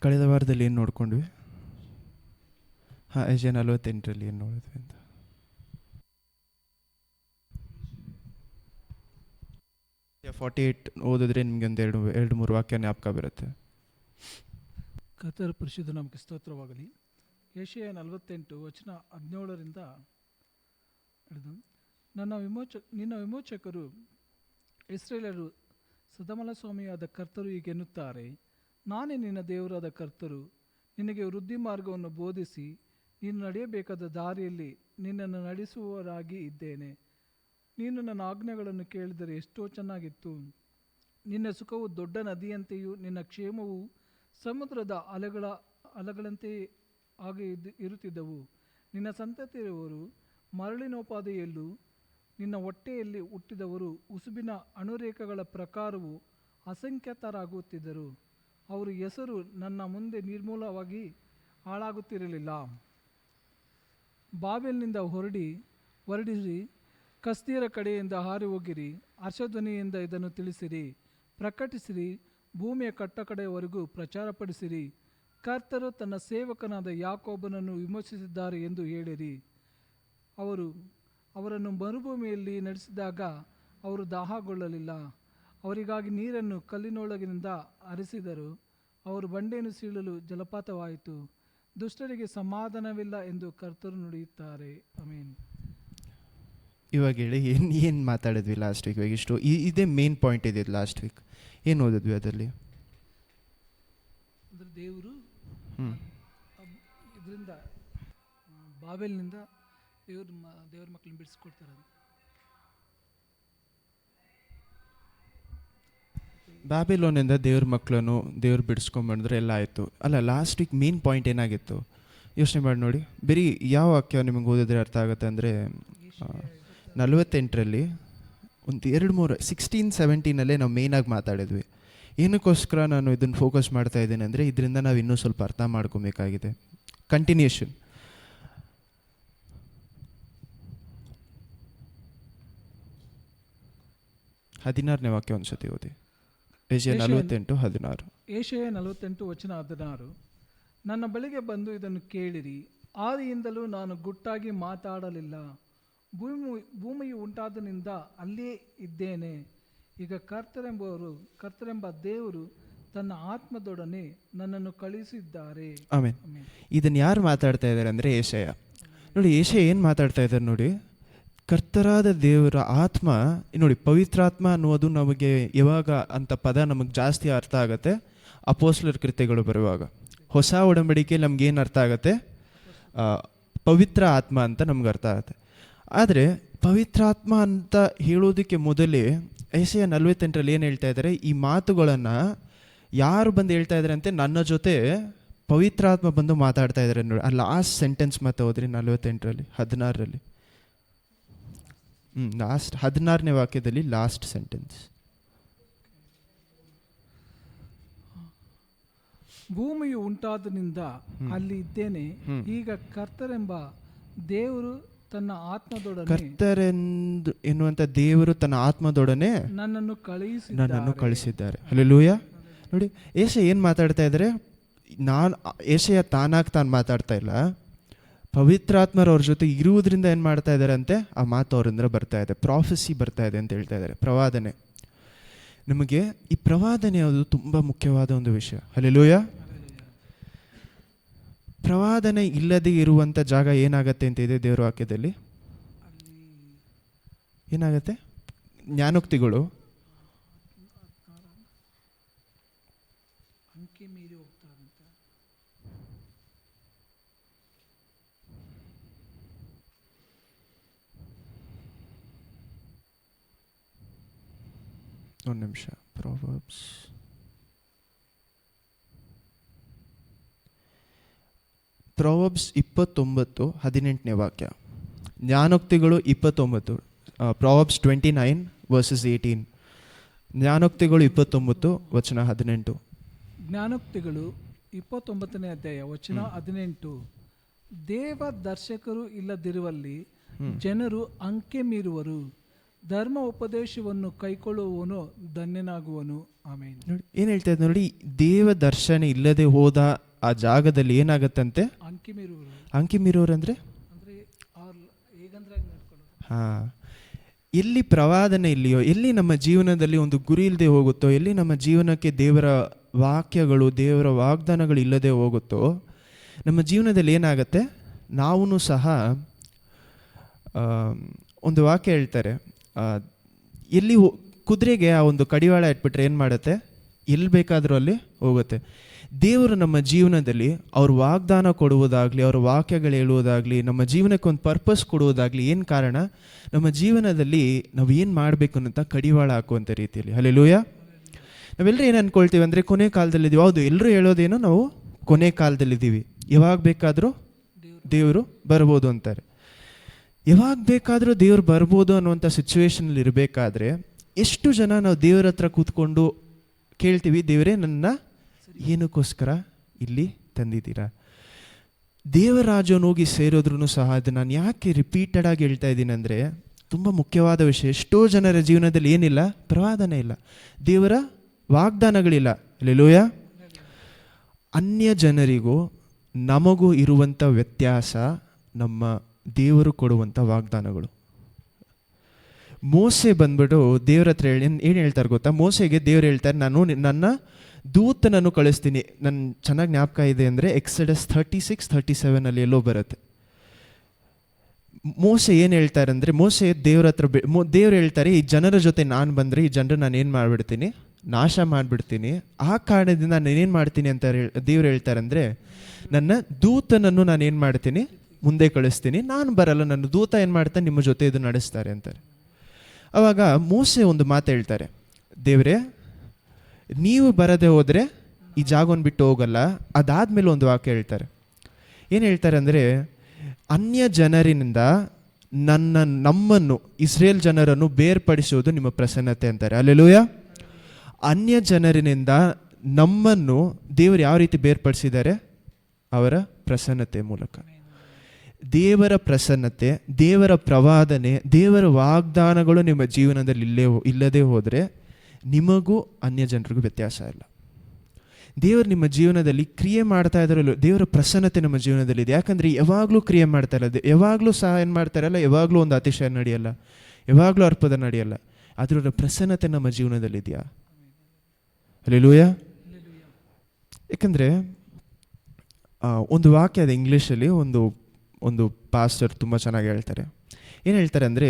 ಕಳೆದ ವಾರದಲ್ಲಿ ಏನು ನೋಡ್ಕೊಂಡ್ವಿ? ಯೆಶಾಯ 48 ಏನು ನೋಡಿದ್ವಿ ಅಂತ? ಯೆಶಾಯ 48 ಓದಿದ್ರೆ ನಿಮಗೆ ಒಂದು ಎರಡು ಮೂರು ವಾಕ್ಯ ಜ್ಞಾಪಕ ಬರುತ್ತೆ. ಕರ್ತನ ಪರಿಶುದ್ಧ ನಾಮಕ್ಕೆ ಸ್ತೋತ್ರವಾಗಲಿ. ಯೆಶಾಯ 48 ವಚನ 17ರಿಂದ ಹಿಡಿದು, ನಿನ್ನ ವಿಮೋಚಕರು ಇಸ್ರಾಯೇಲರು ಸದಮಲ ಸ್ವಾಮಿಯಾದ ಕರ್ತರು ಹೀಗೆನ್ನುತ್ತಾರೆ, ನಾನೇ ನಿನ್ನ ದೇವರಾದ ಕರ್ತರು, ನಿನಗೆ ವೃದ್ಧಿ ಮಾರ್ಗವನ್ನು ಬೋಧಿಸಿ ನೀನು ನಡೆಯಬೇಕಾದ ದಾರಿಯಲ್ಲಿ ನಿನ್ನನ್ನು ನಡೆಸುವವರಾಗಿ ಇದ್ದೇನೆ. ನೀನು ನನ್ನ ಆಜ್ಞೆಗಳನ್ನು ಕೇಳಿದರೆ ಎಷ್ಟೋ ಚೆನ್ನಾಗಿತ್ತು. ನಿನ್ನ ಸುಖವು ದೊಡ್ಡ ನದಿಯಂತೆಯೂ ನಿನ್ನ ಕ್ಷೇಮವು ಸಮುದ್ರದ ಅಲೆಗಳಂತೆ ಆಗಿ ಇರುತ್ತಿದ್ದವು. ನಿನ್ನ ಸಂತತಿಯವರು ಮರಳಿನೋಪಾದಿಯಲ್ಲೂ ನಿನ್ನ ಹೊಟ್ಟೆಯಲ್ಲಿ ಹುಟ್ಟಿದವರು ಉಸುಬಿನ ಅಣುರೇಖೆಗಳ ಪ್ರಕಾರವು ಅಸಂಖ್ಯಾತರಾಗುತ್ತಿದ್ದರು. ಅವರ ಹೆಸರು ನನ್ನ ಮುಂದೆ ನಿರ್ಮೂಲವಾಗಿ ಹಾಳಾಗುತ್ತಿರಲಿಲ್ಲ. ಬಾಬೆಲ್ನಿಂದ ಹೊರಡಿರಿ, ಕಸ್ದೀಯರ ಕಡೆಯಿಂದ ಹಾರಿ ಹೋಗಿರಿ, ಹರ್ಷಧ್ವನಿಯಿಂದ ಇದನ್ನು ತಿಳಿಸಿರಿ, ಪ್ರಕಟಿಸಿರಿ, ಭೂಮಿಯ ಕಟ್ಟಕಡೆಯವರೆಗೂ ಪ್ರಚಾರಪಡಿಸಿರಿ. ಕರ್ತರು ತನ್ನ ಸೇವಕನಾದ ಯಾಕೋಬನನ್ನು ವಿಮೋಚಿಸಿದ್ದಾರೆ ಎಂದು ಹೇಳಿರಿ. ಅವರನ್ನು ಮರುಭೂಮಿಯಲ್ಲಿ ನಡೆಸಿದಾಗ ಅವರು ದಾಹಗೊಳ್ಳಲಿಲ್ಲ. ಅವರಿಗಾಗಿ ನೀರನ್ನು ಕಲ್ಲಿನೊಳಗಿನಿಂದ ಹರಿಸಿದರು. ಅವರು ಬಂಡೆಯನ್ನು ಸೀಳಲು ಜಲಪಾತವಾಯಿತು. ದುಷ್ಟರಿಗೆ ಸಮಾಧಾನವಿಲ್ಲ ಎಂದು ಕರ್ತರು ನುಡಿಯುತ್ತಾರೆ. ಆಮೆನ್. ಇವಾಗ ಹೇಳಿ, ಏನು ಮಾತಾಡಿದ್ವಿ ಲಾಸ್ಟ್ ವೀಕ್? ಇಷ್ಟು ಇದೇ ಮೇನ್ ಪಾಯಿಂಟ್ ಇದೆ ಲಾಸ್ಟ್ ವೀಕ್. ಏನು ಓದಿದ್ವಿ ಅದರಲ್ಲಿ? ಅಂದರೆ ದೇವರು ಇದರಿಂದ ಬಾಬೆಲ್ನಿಂದ ದೇವ್ರ ಮಕ್ಕಳನ್ನ ಬಿಡಿಸ್ಕೊಡ್ತಾರೆ. ಬ್ಯಾಬಿಲೋನಿಂದ ದೇವ್ರ ಮಕ್ಕಳನ್ನು ದೇವ್ರು ಬಿಡಿಸ್ಕೊಂಬಂದ್ರೆ ಎಲ್ಲ ಆಯಿತು ಅಲ್ಲ. ಲಾಸ್ಟ್ ವೀಕ್ ಮೇನ್ ಪಾಯಿಂಟ್ ಏನಾಗಿತ್ತು ಯೋಚನೆ ಮಾಡಿ ನೋಡಿ. ಬರೀ ಯಾವ ವಾಕ್ಯ ನಿಮಗೆ ಓದಿದ್ರೆ ಅರ್ಥ ಆಗುತ್ತೆ ಅಂದರೆ 48ರಲ್ಲಿ ಒಂದು 2-3 16-17 ನಾವು ಮೇಯ್ನಾಗಿ ಮಾತಾಡಿದ್ವಿ. ಏನಕ್ಕೋಸ್ಕರ ನಾನು ಇದನ್ನು ಫೋಕಸ್ ಮಾಡ್ತಾ ಇದ್ದೇನೆ ಅಂದರೆ ಇದರಿಂದ ನಾವು ಇನ್ನೂ ಸ್ವಲ್ಪ ಅರ್ಥ ಮಾಡ್ಕೊಬೇಕಾಗಿದೆ. ಕಂಟಿನ್ಯೂಷನ್. ಹದಿನಾರನೇ ವಾಕ್ಯ ಒಂದ್ಸತಿ ಓದಿ. ಯೆಶಾಯ 48:16. ಯೆಶಾಯ 48 ವಚನ 16. ನನ್ನ ಬಳಿಗೆ ಬಂದು ಇದನ್ನು ಕೇಳಿರಿ. ಆದಿಯಿಂದಲೂ ನಾನು ಗುಟ್ಟಾಗಿ ಮಾತಾಡಲಿಲ್ಲ. ಭೂಮಿಯು ಉಂಟಾದನಿಂದ ಅಲ್ಲೇ ಇದ್ದೇನೆ. ಈಗ ಕರ್ತರೆಂಬ ದೇವರು ತನ್ನ ಆತ್ಮದೊಡನೆ ನನ್ನನ್ನು ಕಳುಹಿಸಿದ್ದಾರೆ. ಆಮೆನ್. ಇದನ್ನು ಯಾರು ಮಾತಾಡ್ತಾ ಇದ್ದಾರೆ ಅಂದರೆ ಯೆಶಾಯ. ನೋಡಿ, ಯೆಶಾಯ ಏನು ಮಾತಾಡ್ತಾ ಇದ್ದಾರೆ ನೋಡಿ. ಕರ್ತರಾದ ದೇವರ ಆತ್ಮ ನೋಡಿ, ಪವಿತ್ರಾತ್ಮ ಅನ್ನೋದು ನಮಗೆ ಯಾವಾಗ ಅಂತ ಪದ ನಮಗೆ ಜಾಸ್ತಿ ಅರ್ಥ ಆಗುತ್ತೆ ಅಪೊಸ್ತಲರ ಕೃತ್ಯಗಳು ಬರುವಾಗ. ಹೊಸ ಒಡಂಬಡಿಕೆ ನಮಗೇನು ಅರ್ಥ ಆಗುತ್ತೆ? ಪವಿತ್ರ ಆತ್ಮ ಅಂತ ನಮ್ಗೆ ಅರ್ಥ ಆಗುತ್ತೆ. ಆದರೆ ಪವಿತ್ರಾತ್ಮ ಅಂತ ಹೇಳೋದಕ್ಕೆ ಮೊದಲೇ ಯೆಶಾಯ 48ರಲ್ಲಿ ಏನು ಹೇಳ್ತಾ ಇದ್ದಾರೆ? ಈ ಮಾತುಗಳನ್ನು ಯಾರು ಬಂದು ಹೇಳ್ತಾ ಇದ್ದಾರೆ ಅಂತೆ? ನನ್ನ ಜೊತೆ ಪವಿತ್ರಾತ್ಮ ಬಂದು ಮಾತಾಡ್ತಾ ಇದ್ದಾರೆ ನೋಡಿ. ಆ ಲಾಸ್ಟ್ ಸೆಂಟೆನ್ಸ್ ಮತ್ತೆ ಹೋದ್ರಿ 48ರಲ್ಲಿ 16ರಲ್ಲಿ ಲಾಸ್ಟ್ 16ನೇ ವಾಕ್ಯದಲ್ಲಿ ಲಾಸ್ಟ್ ಸೆಂಟೆನ್ಸ್. ಭೂಮಿಯು ಉಂಟಾದನಿಂದ ಅಲ್ಲಿ ಇದ್ದೇನೆ. ಈಗ ಕರ್ತರೆಂಬ ದೇವರು ತನ್ನ ಆತ್ಮದೊಡನೆ, ಕರ್ತರೆಂದು ಎನ್ನುವಂಥ ದೇವರು ತನ್ನ ಆತ್ಮದೊಡನೆ ನನ್ನನ್ನು ಕಳಿಸಿದ್ದಾರೆ. ಹಲ್ಲೆಲೂಯಾ. ನೋಡಿ, ಯೆಶಾಯ ಏನು ಮಾತಾಡ್ತಾ ಇದ್ದಾರೆ? ಯೆಶಾಯ ತಾನಾಗಿ ತಾನು ಮಾತಾಡ್ತಾ ಇಲ್ಲ. ಪವಿತ್ರಾತ್ಮರು ಅವ್ರ ಜೊತೆ ಇರುವುದರಿಂದ ಏನು ಮಾಡ್ತಾ ಇದ್ದಾರೆ ಅಂತೆ? ಆ ಮಾತು ಅವರಿಂದ ಬರ್ತಾ ಇದೆ, ಪ್ರಾಫೆಸಿ ಬರ್ತಾ ಇದೆ ಅಂತ ಹೇಳ್ತಾ ಇದ್ದಾರೆ. ಪ್ರವಾದನೆ. ನಮಗೆ ಈ ಪ್ರವಾದನೆ ಅದು ತುಂಬ ಮುಖ್ಯವಾದ ಒಂದು ವಿಷಯ. ಹಲ್ಲೆಲೂಯಾ. ಪ್ರವಾದನೆ ಇಲ್ಲದೆ ಇರುವಂಥ ಜಾಗ ಏನಾಗತ್ತೆ ಅಂತ ಇದೆ ದೇವರ ವಾಕ್ಯದಲ್ಲಿ. ಏನಾಗತ್ತೆ? ಜ್ಞಾನೋಕ್ತಿಗಳು ಒಂದು ನಿಮಿಷ. ಪ್ರಾವರ್ಬ್ಸ್ 29:18ನೇ ವಾಕ್ಯ. ಜ್ಞಾನೋಕ್ತಿಗಳು 29. ಪ್ರಾವರ್ಬ್ಸ್ 29:18. ಜ್ಞಾನೋಕ್ತಿಗಳು 29 ವಚನ 18. ಜ್ಞಾನೋಕ್ತಿಗಳು 29ನೇ ಅಧ್ಯಾಯ ವಚನ 18. ದೇವ ದರ್ಶಕರು ಇಲ್ಲದಿರುವಲ್ಲಿ ಜನರು ಅಂಕೆ ಮೀರುವರು. ಧರ್ಮ ಉಪದೇಶವನ್ನು ಕೈಕೊಳ್ಳುವವನು ಧನ್ಯನಾಗುವನು. ಆಮೇನ್. ನೋಡಿ ಏನು ಹೇಳ್ತಾ ಇದ್ದ ನೋಡಿ, ದೇವ ದರ್ಶನ ಇಲ್ಲದೆ ಹೋದ ಆ ಜಾಗದಲ್ಲಿ ಏನಾಗತ್ತಂತೆ, ಅಂಕಿ ಮೀರುವರು ಅಂಕಿ ಮೀರೋರು ಅಂದರೆ ಅಂದ್ರೆ ಅವ್ರ ಹೇಗಂದ್ರೆ ಹಾಗೆ ನಡ್ಕೊಳ್ಳೋದು. ಹಾಂ, ಎಲ್ಲಿ ಪ್ರವಾದನೆ ಇಲ್ಲಿಯೋ, ಎಲ್ಲಿ ನಮ್ಮ ಜೀವನದಲ್ಲಿ ಒಂದು ಗುರಿ ಇಲ್ಲದೆ ಹೋಗುತ್ತೋ, ಎಲ್ಲಿ ನಮ್ಮ ಜೀವನಕ್ಕೆ ದೇವರ ವಾಕ್ಯಗಳು, ದೇವರ ವಾಗ್ದಾನಗಳು ಇಲ್ಲದೆ ಹೋಗುತ್ತೋ, ನಮ್ಮ ಜೀವನದಲ್ಲಿ ಏನಾಗುತ್ತೆ, ನಾವೂ ಸಹ ಒಂದು ವಾಕ್ಯ ಹೇಳ್ತಾರೆ, ಎಲ್ಲಿ ಕುದುರೆಗೆ ಆ ಒಂದು ಕಡಿವಾಳ ಇಟ್ಬಿಟ್ರೆ ಏನು ಮಾಡುತ್ತೆ, ಎಲ್ಲಿ ಬೇಕಾದರೂ ಅಲ್ಲಿ ಹೋಗುತ್ತೆ. ದೇವರು ನಮ್ಮ ಜೀವನದಲ್ಲಿ ಅವ್ರ ವಾಗ್ದಾನ ಕೊಡುವುದಾಗಲಿ, ಅವ್ರ ವಾಕ್ಯಗಳು ಹೇಳುವುದಾಗಲಿ, ನಮ್ಮ ಜೀವನಕ್ಕೆ ಒಂದು ಪರ್ಪಸ್ ಕೊಡುವುದಾಗಲಿ, ಏನು ಕಾರಣ, ನಮ್ಮ ಜೀವನದಲ್ಲಿ ನಾವು ಏನು ಮಾಡಬೇಕು ಅನ್ನೋಂಥ ಕಡಿವಾಳ ಹಾಕುವಂಥ ರೀತಿಯಲ್ಲಿ. ಹಲ್ಲೆಲೂಯಾ. ನಾವೆಲ್ಲರೂ ಏನು ಅಂದ್ಕೊಳ್ತೀವಿ ಅಂದರೆ ಕೊನೆ ಕಾಲದಲ್ಲಿದ್ದೀವಿ. ಹೌದು, ಎಲ್ಲರೂ ಹೇಳೋದೇನೋ ನಾವು ಕೊನೆ ಕಾಲದಲ್ಲಿದ್ದೀವಿ, ಯಾವಾಗ ಬೇಕಾದರೂ ದೇವರು ಬರ್ಬೋದು ಅಂತಾರೆ. ಯಾವಾಗ ಬೇಕಾದರೂ ದೇವ್ರು ಬರ್ಬೋದು ಅನ್ನುವಂಥ ಸಿಚುವೇಶನಲ್ಲಿ ಇರಬೇಕಾದ್ರೆ ಎಷ್ಟು ಜನ ನಾವು ದೇವರ ಹತ್ರ ಕೂತ್ಕೊಂಡು ಕೇಳ್ತೀವಿ, ದೇವರೇ ನನ್ನ ಏನಕ್ಕೋಸ್ಕರ ಇಲ್ಲಿ ತಂದಿದ್ದೀರಾ? ದೇವರಾಜನ ಹೋಗಿ ಸೇರೋದ್ರೂ ಸಹ ಅದು ನಾನು ಯಾಕೆ ರಿಪೀಟೆಡ್ ಆಗಿ ಹೇಳ್ತಾ ಇದ್ದೀನಿ ಅಂದರೆ, ತುಂಬ ಮುಖ್ಯವಾದ ವಿಷಯ. ಎಷ್ಟೋ ಜನರ ಜೀವನದಲ್ಲಿ ಏನಿಲ್ಲ, ಪ್ರವಾದನೆ ಇಲ್ಲ, ದೇವರ ವಾಗ್ದಾನಗಳಿಲ್ಲ. ಹಲ್ಲೆಲೂಯಾ. ಅನ್ಯ ಜನರಿಗೂ ನಮಗೂ ಇರುವಂಥ ವ್ಯತ್ಯಾಸ ನಮ್ಮ ದೇವರು ಕೊಡುವಂಥ ವಾಗ್ದಾನಗಳು. ಮೋಸೆ ಬಂದ್ಬಿಟ್ಟು ದೇವ್ರ ಹತ್ರ ಏನು ಹೇಳ್ತಾರೆ ಗೊತ್ತಾ, ಮೋಸೆಗೆ ದೇವ್ರು ಹೇಳ್ತಾರೆ, ನಾನು ನನ್ನ ದೂತನನ್ನು ಕಳಿಸ್ತೀನಿ. ನನ್ನ ಚೆನ್ನಾಗಿ ಜ್ಞಾಪಕ ಇದೆ ಅಂದರೆ ಎಕ್ಸಡಸ್ 36-37 ಎಲ್ಲೋ ಬರುತ್ತೆ. ಮೋಸೆ ಏನು ಹೇಳ್ತಾರೆ ಅಂದರೆ, ಮೋಸೆ ದೇವ್ರ ಹತ್ರ ದೇವ್ರು ಹೇಳ್ತಾರೆ, ಈ ಜನರ ಜೊತೆ ನಾನು ಬಂದರೆ ಈ ಜನರು ನಾನು ಏನು ಮಾಡಿಬಿಡ್ತೀನಿ, ನಾಶ ಮಾಡಿಬಿಡ್ತೀನಿ. ಆ ಕಾರಣದಿಂದ ನಾನು ಏನೇನು ಮಾಡ್ತೀನಿ ಅಂತ ದೇವ್ರು ಹೇಳ್ತಾರೆ ಅಂದರೆ, ನನ್ನ ದೂತನನ್ನು ನಾನು ಏನು ಮಾಡ್ತೀನಿ, ಮುಂದೆ ಕಳಿಸ್ತೀನಿ. ನಾನು ಬರಲ್ಲ, ನನ್ನ ದೂತ ಏನು ಮಾಡ್ತಾನೆ, ನಿಮ್ಮ ಜೊತೆ ಇದು ನಡೆಸ್ತಾರೆ ಅಂತಾರೆ. ಆವಾಗ ಮೋಸೆ ಒಂದು ಮಾತು ಹೇಳ್ತಾರೆ, ದೇವರೇ ನೀವು ಬರದೆ ಹೋದರೆ ಈ ಜಾಗವನ್ನು ಬಿಟ್ಟು ಹೋಗಲ್ಲ. ಅದಾದಮೇಲೆ ಒಂದು ವಾಕ್ಯ ಹೇಳ್ತಾರೆ, ಏನು ಹೇಳ್ತಾರೆ ಅಂದರೆ, ಅನ್ಯ ಜನರಿನಿಂದ ನಮ್ಮನ್ನು ಇಸ್ರೇಲ್ ಜನರನ್ನು ಬೇರ್ಪಡಿಸುವುದು ನಿಮ್ಮ ಪ್ರಸನ್ನತೆ ಅಂತಾರೆ. ಹಲ್ಲೆಲೂಯಾ. ಅನ್ಯ ಜನರಿನಿಂದ ನಮ್ಮನ್ನು ದೇವರು ಯಾವ ರೀತಿ ಬೇರ್ಪಡಿಸಿದ್ದಾರೆ, ಅವರ ಪ್ರಸನ್ನತೆ ಮೂಲಕ. ದೇವರ ಪ್ರಸನ್ನತೆ, ದೇವರ ಪ್ರವಾದನೆ, ದೇವರ ವಾಗ್ದಾನಗಳು ನಿಮ್ಮ ಜೀವನದಲ್ಲಿ ಇಲ್ಲದೆ ಹೋದರೆ ನಿಮಗೂ ಅನ್ಯ ಜನರಿಗೂ ವ್ಯತ್ಯಾಸ ಇಲ್ಲ. ದೇವರು ನಿಮ್ಮ ಜೀವನದಲ್ಲಿ ಕ್ರಿಯೆ ಮಾಡ್ತಾ ಇದ್ದಾರಲ್ಲ, ದೇವರ ಪ್ರಸನ್ನತೆ ನಮ್ಮ ಜೀವನದಲ್ಲಿದೆ. ಯಾಕಂದರೆ ಯಾವಾಗಲೂ ಕ್ರಿಯೆ ಮಾಡ್ತಾ ಇರೋದು, ಯಾವಾಗಲೂ ಸಹ ಏನು ಮಾಡ್ತಾರಲ್ಲ, ಯಾವಾಗಲೂ ಒಂದು ಅತಿಶಯ ನಡೆಯಲ್ಲ, ಯಾವಾಗಲೂ ಅರ್ಪದ ನಡೆಯಲ್ಲ. ಅದರ ಪ್ರಸನ್ನತೆ ನಮ್ಮ ಜೀವನದಲ್ಲಿದೆಯಾ? ಹಲ್ಲೆಲೂಯಾ. ಯಾಕಂದರೆ ಒಂದು ವಾಕ್ಯ ಇದೆ ಇಂಗ್ಲೀಷಲ್ಲಿ, ಒಂದು ಪಾಸ್ಟರ್ ತುಂಬ ಚೆನ್ನಾಗಿ ಹೇಳ್ತಾರೆ. ಏನು ಹೇಳ್ತಾರೆ ಅಂದರೆ,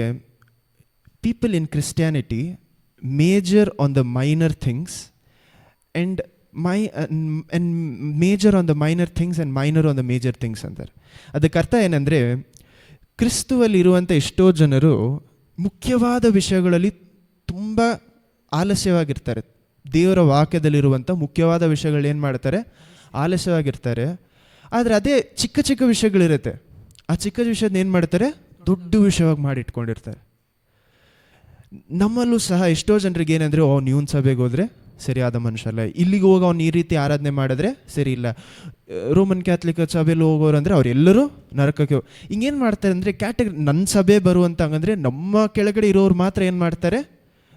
people in Christianity major on the minor things and major on the minor things and minor on the major things ಅಂತಾರೆ. ಅದಕ್ಕೆ ಅರ್ಥ ಏನಂದರೆ, ಕ್ರಿಸ್ತುವಲ್ಲಿರುವಂಥ ಎಷ್ಟೋ ಜನರು ಮುಖ್ಯವಾದ ವಿಷಯಗಳಲ್ಲಿ ತುಂಬ ಆಲಸ್ಯವಾಗಿರ್ತಾರೆ. ದೇವರ ವಾಕ್ಯದಲ್ಲಿರುವಂಥ ಮುಖ್ಯವಾದ ವಿಷಯಗಳು ಏನು ಮಾಡ್ತಾರೆ, ಆಲಸ್ಯವಾಗಿರ್ತಾರೆ. ಆದರೆ ಅದೇ ಚಿಕ್ಕ ಚಿಕ್ಕ ವಿಷಯಗಳಿರುತ್ತೆ, ಆ ಚಿಕ್ಕ ವಿಷಯದ ಏನು ಮಾಡ್ತಾರೆ, ದೊಡ್ಡ ವಿಷಯವಾಗಿ ಮಾಡಿಟ್ಕೊಂಡಿರ್ತಾರೆ. ನಮ್ಮಲ್ಲೂ ಸಹ ಎಷ್ಟೋ ಜನರಿಗೆ ಏನಂದರೆ, ನೀವೊಂದು ಸಭೆಗೆ ಹೋದರೆ ಸರಿಯಾದ ಮನುಷ್ಯ ಅಲ್ಲ, ಇಲ್ಲಿಗೆ ಹೋಗಿ ಅವ್ನು ಈ ರೀತಿ ಆರಾಧನೆ ಮಾಡಿದ್ರೆ ಸರಿ ಇಲ್ಲ, ರೋಮನ್ ಕ್ಯಾಥಲಿಕ್ ಸಭೆಯಲ್ಲಿ ಹೋಗೋರು ಅಂದರೆ ಅವರೆಲ್ಲರೂ ನರಕಕ್ಕೆ. ಹಿಂಗೇನು ಮಾಡ್ತಾರೆ ಅಂದರೆ, ನನ್ನ ಸಭೆ ಬರುವಂತ ಹಂಗಂದರೆ ನಮ್ಮ ಕೆಳಗಡೆ ಇರೋರು ಮಾತ್ರ ಏನು ಮಾಡ್ತಾರೆ,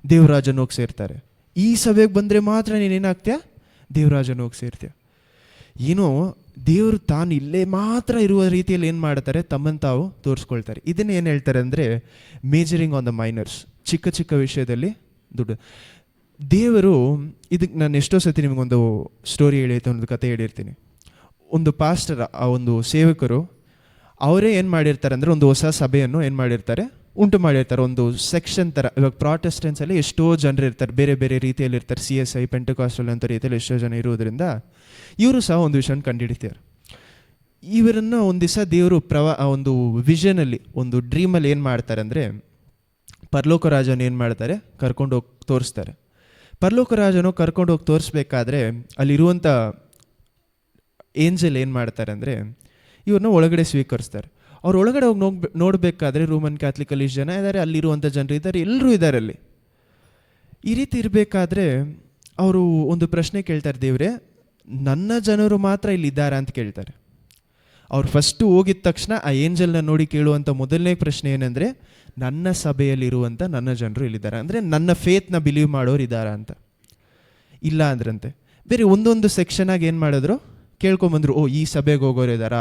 ದೇವರಾಜನ ಹೋಗಿ ಸೇರ್ತಾರೆ. ಈ ಸಭೆಗೆ ಬಂದರೆ ಮಾತ್ರ ನೀನೇನಾಗ್ತೀಯ, ದೇವರಾಜನ ಹೋಗಿ ಸೇರ್ತೀಯ. ಏನೋ ದೇವರು ತಾನು ಇಲ್ಲೇ ಮಾತ್ರ ಇರುವ ರೀತಿಯಲ್ಲಿ ಏನು ಮಾಡ್ತಾರೆ, ತಮ್ಮನ್ನು ತಾವು ತೋರಿಸ್ಕೊಳ್ತಾರೆ. ಇದನ್ನು ಏನು ಹೇಳ್ತಾರೆ ಅಂದರೆ, ಮೇಜರಿಂಗ್ ಆನ್ ದ ಮೈನರ್ಸ್, ಚಿಕ್ಕ ಚಿಕ್ಕ ವಿಷಯದಲ್ಲಿ ದುಡ್ಡು. ದೇವರು ಇದಕ್ಕೆ ನಾನು ಎಷ್ಟೋ ಸತಿ ನಿಮಗೊಂದು ಸ್ಟೋರಿ ಹೇಳಿರ್ತೀನಿ, ಒಂದು ಕತೆ ಹೇಳಿರ್ತೀನಿ. ಒಂದು ಪಾಸ್ಟರ್, ಆ ಒಂದು ಸೇವಕರು ಅವರೇ ಏನು ಮಾಡಿರ್ತಾರೆ ಅಂದರೆ, ಒಂದು ಹೊಸ ಸಭೆಯನ್ನು ಏನು ಮಾಡಿರ್ತಾರೆ, ಉಂಟು ಮಾಡಿರ್ತಾರೆ. ಒಂದು ಸೆಕ್ಷನ್ ಥರ. ಇವಾಗ ಪ್ರಾಟೆಸ್ಟೆಂಟ್ಸಲ್ಲಿ ಎಷ್ಟೋ ಜನರು ಇರ್ತಾರೆ, ಬೇರೆ ಬೇರೆ ರೀತಿಯಲ್ಲಿ ಇರ್ತಾರೆ, CSI, ಪೆಂಟೆಕಾಸ್ಟಲ್ ಅಂತ ರೀತಿಯಲ್ಲಿ ಎಷ್ಟೋ ಜನ ಇರೋದ್ರಿಂದ ಇವರು ಸಹ ಒಂದು ವಿಷಯನ ಕಂಡುಹಿಡಿತಾರೆ. ಇವರನ್ನು ಒಂದು ದಿವಸ ದೇವರು ಒಂದು ವಿಷನಲ್ಲಿ, ಒಂದು ಡ್ರೀಮಲ್ಲಿ ಏನು ಮಾಡ್ತಾರೆ ಅಂದರೆ, ಪರಲೋಕ ರಾಜನ ಏನು ಮಾಡ್ತಾರೆ, ಕರ್ಕೊಂಡೋಗಿ ತೋರಿಸ್ತಾರೆ. ಪರಲೋಕ ರಾಜನು ಕರ್ಕೊಂಡೋಗಿ ತೋರಿಸ್ಬೇಕಾದ್ರೆ ಅಲ್ಲಿರುವಂಥ ಏಂಜಲ್ ಏನು ಮಾಡ್ತಾರೆ ಅಂದರೆ, ಇವ್ರನ್ನ ಒಳಗಡೆ ಸ್ವೀಕರಿಸ್ತಾರೆ. ಅವ್ರು ಒಳಗಡೆ ಹೋಗಿ ನೋಡಬೇಕಾದ್ರೆ ರೋಮನ್ ಕ್ಯಾಥಲಿಕಲ್ಲಿ ಇಷ್ಟು ಜನ ಇದ್ದಾರೆ, ಅಲ್ಲಿರುವಂಥ ಜನರು ಇದ್ದಾರೆ, ಎಲ್ಲರೂ ಇದ್ದಾರೆ ಅಲ್ಲಿ. ಈ ರೀತಿ ಇರಬೇಕಾದ್ರೆ ಅವರು ಒಂದು ಪ್ರಶ್ನೆ ಕೇಳ್ತಾರೆ, ದೇವರೇ ನನ್ನ ಜನರು ಮಾತ್ರ ಇಲ್ಲಿ ಇದ್ದಾರಾ ಅಂತ ಕೇಳ್ತಾರೆ. ಅವ್ರು ಫಸ್ಟು ಹೋಗಿದ ತಕ್ಷಣ ಆ ಏಂಜಲ್ನ ನೋಡಿ ಕೇಳುವಂಥ ಮೊದಲನೇ ಪ್ರಶ್ನೆ ಏನಂದರೆ, ನನ್ನ ಸಭೆಯಲ್ಲಿರುವಂಥ ನನ್ನ ಜನರು ಇಲ್ಲಿದ್ದಾರೆ, ಅಂದರೆ ನನ್ನ ಫೇತ್ನ ಬಿಲೀವ್ ಮಾಡೋರು ಇದ್ದಾರಾ ಅಂತ. ಇಲ್ಲ ಅಂದ್ರಂತೆ. ಬೇರೆ ಒಂದೊಂದು ಸೆಕ್ಷನಾಗಿ ಏನು ಮಾಡಿದ್ರು, ಕೇಳ್ಕೊಂಬಂದ್ರು, ಓ ಈ ಸಭೆಗೆ ಹೋಗೋರು ಇದ್ದಾರ,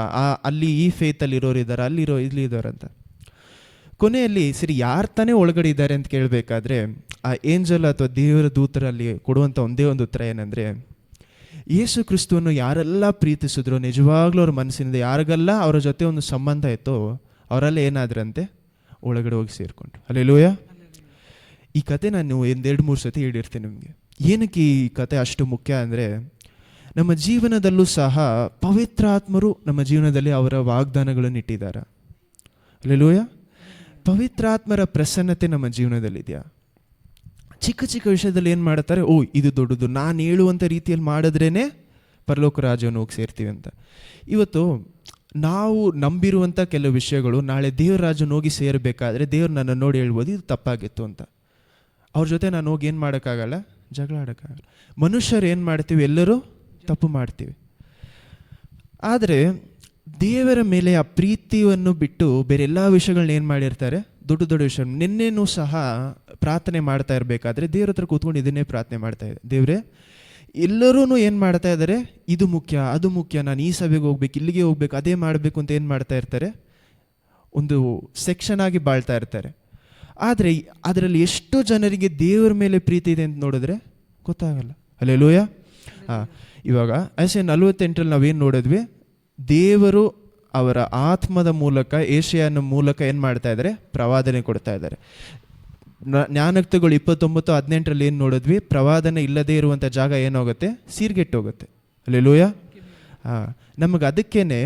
ಅಲ್ಲಿ ಈ ಫೇತಲ್ಲಿ ಇರೋರು ಇದ್ದಾರೆ, ಇಲ್ಲಿ ಇದ್ದಾರಂತ. ಕೊನೆಯಲ್ಲಿ ಸರಿ ಯಾರು ತಾನೇ ಒಳಗಡೆ ಇದ್ದಾರೆ ಅಂತ ಕೇಳಬೇಕಾದ್ರೆ ಆ ಏಂಜಲ್ ಅಥವಾ ದೇವರ ದೂತರಲ್ಲಿ ಕೊಡುವಂಥ ಒಂದೇ ಒಂದು ಉತ್ತರ ಏನಂದರೆ, ಯೇಸು ಕ್ರಿಸ್ತುವನ್ನು ಯಾರೆಲ್ಲ ಪ್ರೀತಿಸಿದ್ರು, ನಿಜವಾಗ್ಲೂ ಅವ್ರ ಮನಸ್ಸಿನಿಂದ ಯಾರಿಗೆಲ್ಲ ಅವರ ಜೊತೆ ಒಂದು ಸಂಬಂಧ ಇತ್ತೋ ಅವರೆಲ್ಲ ಏನಾದ್ರಂತೆ, ಒಳಗಡೆ ಹೋಗಿ ಸೇರಿಕೊಂಡ್ರು. ಹಲ್ಲೆಲೂಯಾ. ಈ ಕತೆ ನಾನು 2-3 ಸತಿ ಹೇಳಿರ್ತೀನಿ ನಿಮಗೆ. ಏನಕ್ಕೆ ಈ ಕತೆ ಅಷ್ಟು ಮುಖ್ಯ ಅಂದರೆ, ನಮ್ಮ ಜೀವನದಲ್ಲೂ ಸಹ ಪವಿತ್ರಾತ್ಮರು ನಮ್ಮ ಜೀವನದಲ್ಲಿ ಅವರ ವಾಗ್ದಾನಗಳನ್ನು ಇಟ್ಟಿದ್ದಾರೆ. ಹಲ್ಲೆಲೂಯಾ. ಪವಿತ್ರಾತ್ಮರ ಪ್ರಸನ್ನತೆ ನಮ್ಮ ಜೀವನದಲ್ಲಿದೆಯಾ? ಚಿಕ್ಕ ಚಿಕ್ಕ ವಿಷಯದಲ್ಲಿ ಏನು ಮಾಡ್ತಾರೆ, ಓ ಇದು ದೊಡ್ಡದು, ನಾನು ಹೇಳುವಂಥ ರೀತಿಯಲ್ಲಿ ಮಾಡಿದ್ರೇ ಪರಲೋಕ ರಾಜ್ಯವನ್ನು ಹೋಗಿ ಸೇರ್ತೀವಿ ಅಂತ. ಇವತ್ತು ನಾವು ನಂಬಿರುವಂಥ ಕೆಲವು ವಿಷಯಗಳು ನಾಳೆ ದೇವ್ರ ರಾಜ್ಯನ ಹೋಗಿ ಸೇರಬೇಕಾದ್ರೆ ದೇವ್ರು ನನ್ನ ನೋಡಿ ಹೇಳ್ಬೋದು ಇದು ತಪ್ಪಾಗಿತ್ತು ಅಂತ. ಅವ್ರ ಜೊತೆ ನಾನು ಹೋಗಿ ಏನು ಮಾಡೋಕ್ಕಾಗಲ್ಲ, ಜಗಳ ಆಡೋಕ್ಕಾಗಲ್ಲ. ಮನುಷ್ಯರು ಏನು ಮಾಡ್ತೀವಿ, ಎಲ್ಲರೂ ತಪ್ಪು ಮಾಡ್ತೀವಿ. ಆದರೆ ದೇವರ ಮೇಲೆ ಆ ಪ್ರೀತಿಯನ್ನು ಬಿಟ್ಟು ಬೇರೆ ಎಲ್ಲ ವಿಷಯಗಳನ್ನ ಏನು ಮಾಡಿರ್ತಾರೆ, ದೊಡ್ಡ ದೊಡ್ಡ ವಿಷಯ. ನಿನ್ನೆನೂ ಸಹ ಪ್ರಾರ್ಥನೆ ಮಾಡ್ತಾ ಇರಬೇಕಾದ್ರೆ ದೇವ್ರ ಹತ್ರ ಕೂತ್ಕೊಂಡು ಇದನ್ನೇ ಪ್ರಾರ್ಥನೆ ಮಾಡ್ತಾ ಇದೆ, ದೇವ್ರೆ ಎಲ್ಲರೂ ಏನು ಮಾಡ್ತಾ ಇದ್ದಾರೆ, ಇದು ಮುಖ್ಯ ಅದು ಮುಖ್ಯ, ನಾನು ಈ ಸಭೆಗೆ ಹೋಗ್ಬೇಕು, ಇಲ್ಲಿಗೆ ಹೋಗ್ಬೇಕು, ಅದೇ ಮಾಡಬೇಕು ಅಂತ ಏನು ಮಾಡ್ತಾ ಇರ್ತಾರೆ, ಒಂದು ಸೆಕ್ಷನ್ ಆಗಿ ಬಾಳ್ತಾ ಇರ್ತಾರೆ. ಆದರೆ ಅದರಲ್ಲಿ ಎಷ್ಟು ಜನರಿಗೆ ದೇವರ ಮೇಲೆ ಪ್ರೀತಿ ಇದೆ ಅಂತ ನೋಡಿದ್ರೆ ಗೊತ್ತಾಗಲ್ಲ. ಹಲ್ಲೆಲೂಯಾ. ಇವಾಗ ಐಸೆ 48 ನಾವೇನು ನೋಡಿದ್ವಿ, ದೇವರು ಅವರ ಆತ್ಮದ ಮೂಲಕ ಏಷಯನ ಮೂಲಕ ಏನು ಮಾಡ್ತಾ ಇದ್ದಾರೆ, ಪ್ರವಾದನೆ ಕೊಡ್ತಾ ಇದ್ದಾರೆ. ಜ್ಞಾನೋಕ್ತಿಗಳು 29:18 ಏನು ನೋಡಿದ್ವಿ, ಪ್ರವಾದನೆ ಇಲ್ಲದೇ ಇರುವಂಥ ಜಾಗ ಏನಾಗುತ್ತೆ, ಸೀರ್ಗೆಟ್ಟೋಗುತ್ತೆ. ಹಲ್ಲೆಲೂಯಾ. ನಮಗೆ ಅದಕ್ಕೇನೆ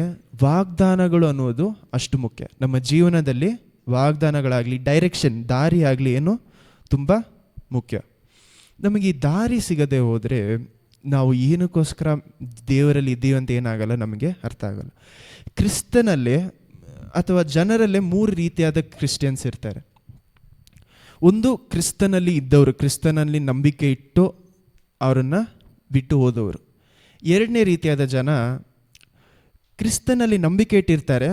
ವಾಗ್ದಾನಗಳು ಅನ್ನೋದು ಅಷ್ಟು ಮುಖ್ಯ. ನಮ್ಮ ಜೀವನದಲ್ಲಿ ವಾಗ್ದಾನಗಳಾಗಲಿ, ಡೈರೆಕ್ಷನ್, ದಾರಿ ಆಗಲಿ ಏನು ತುಂಬ ಮುಖ್ಯ. ನಮಗೆ ಈ ದಾರಿ ಸಿಗದೆ ಹೋದರೆ ನಾವು ಏನಕ್ಕೋಸ್ಕರ ದೇವರಲ್ಲಿ ಇದ್ದೀವಿ ಅಂತ ಏನಾಗಲ್ಲ, ನಮಗೆ ಅರ್ಥ ಆಗಲ್ಲ. ಕ್ರಿಸ್ತನಲ್ಲೇ ಅಥವಾ ಜನರಲ್ಲೇ 3 ರೀತಿಯಾದ ಕ್ರಿಶ್ಚಿಯನ್ಸ್ ಇರ್ತಾರೆ. ಒಂದು ಕ್ರಿಸ್ತನಲ್ಲಿ ಇದ್ದವರು, ಕ್ರಿಸ್ತನಲ್ಲಿ ನಂಬಿಕೆ ಇಟ್ಟು ಅವರನ್ನು ಬಿಟ್ಟು ಹೋದವರು. ಎರಡನೇ ರೀತಿಯಾದ ಜನ ಕ್ರಿಸ್ತನಲ್ಲಿ ನಂಬಿಕೆ ಇಟ್ಟಿರ್ತಾರೆ,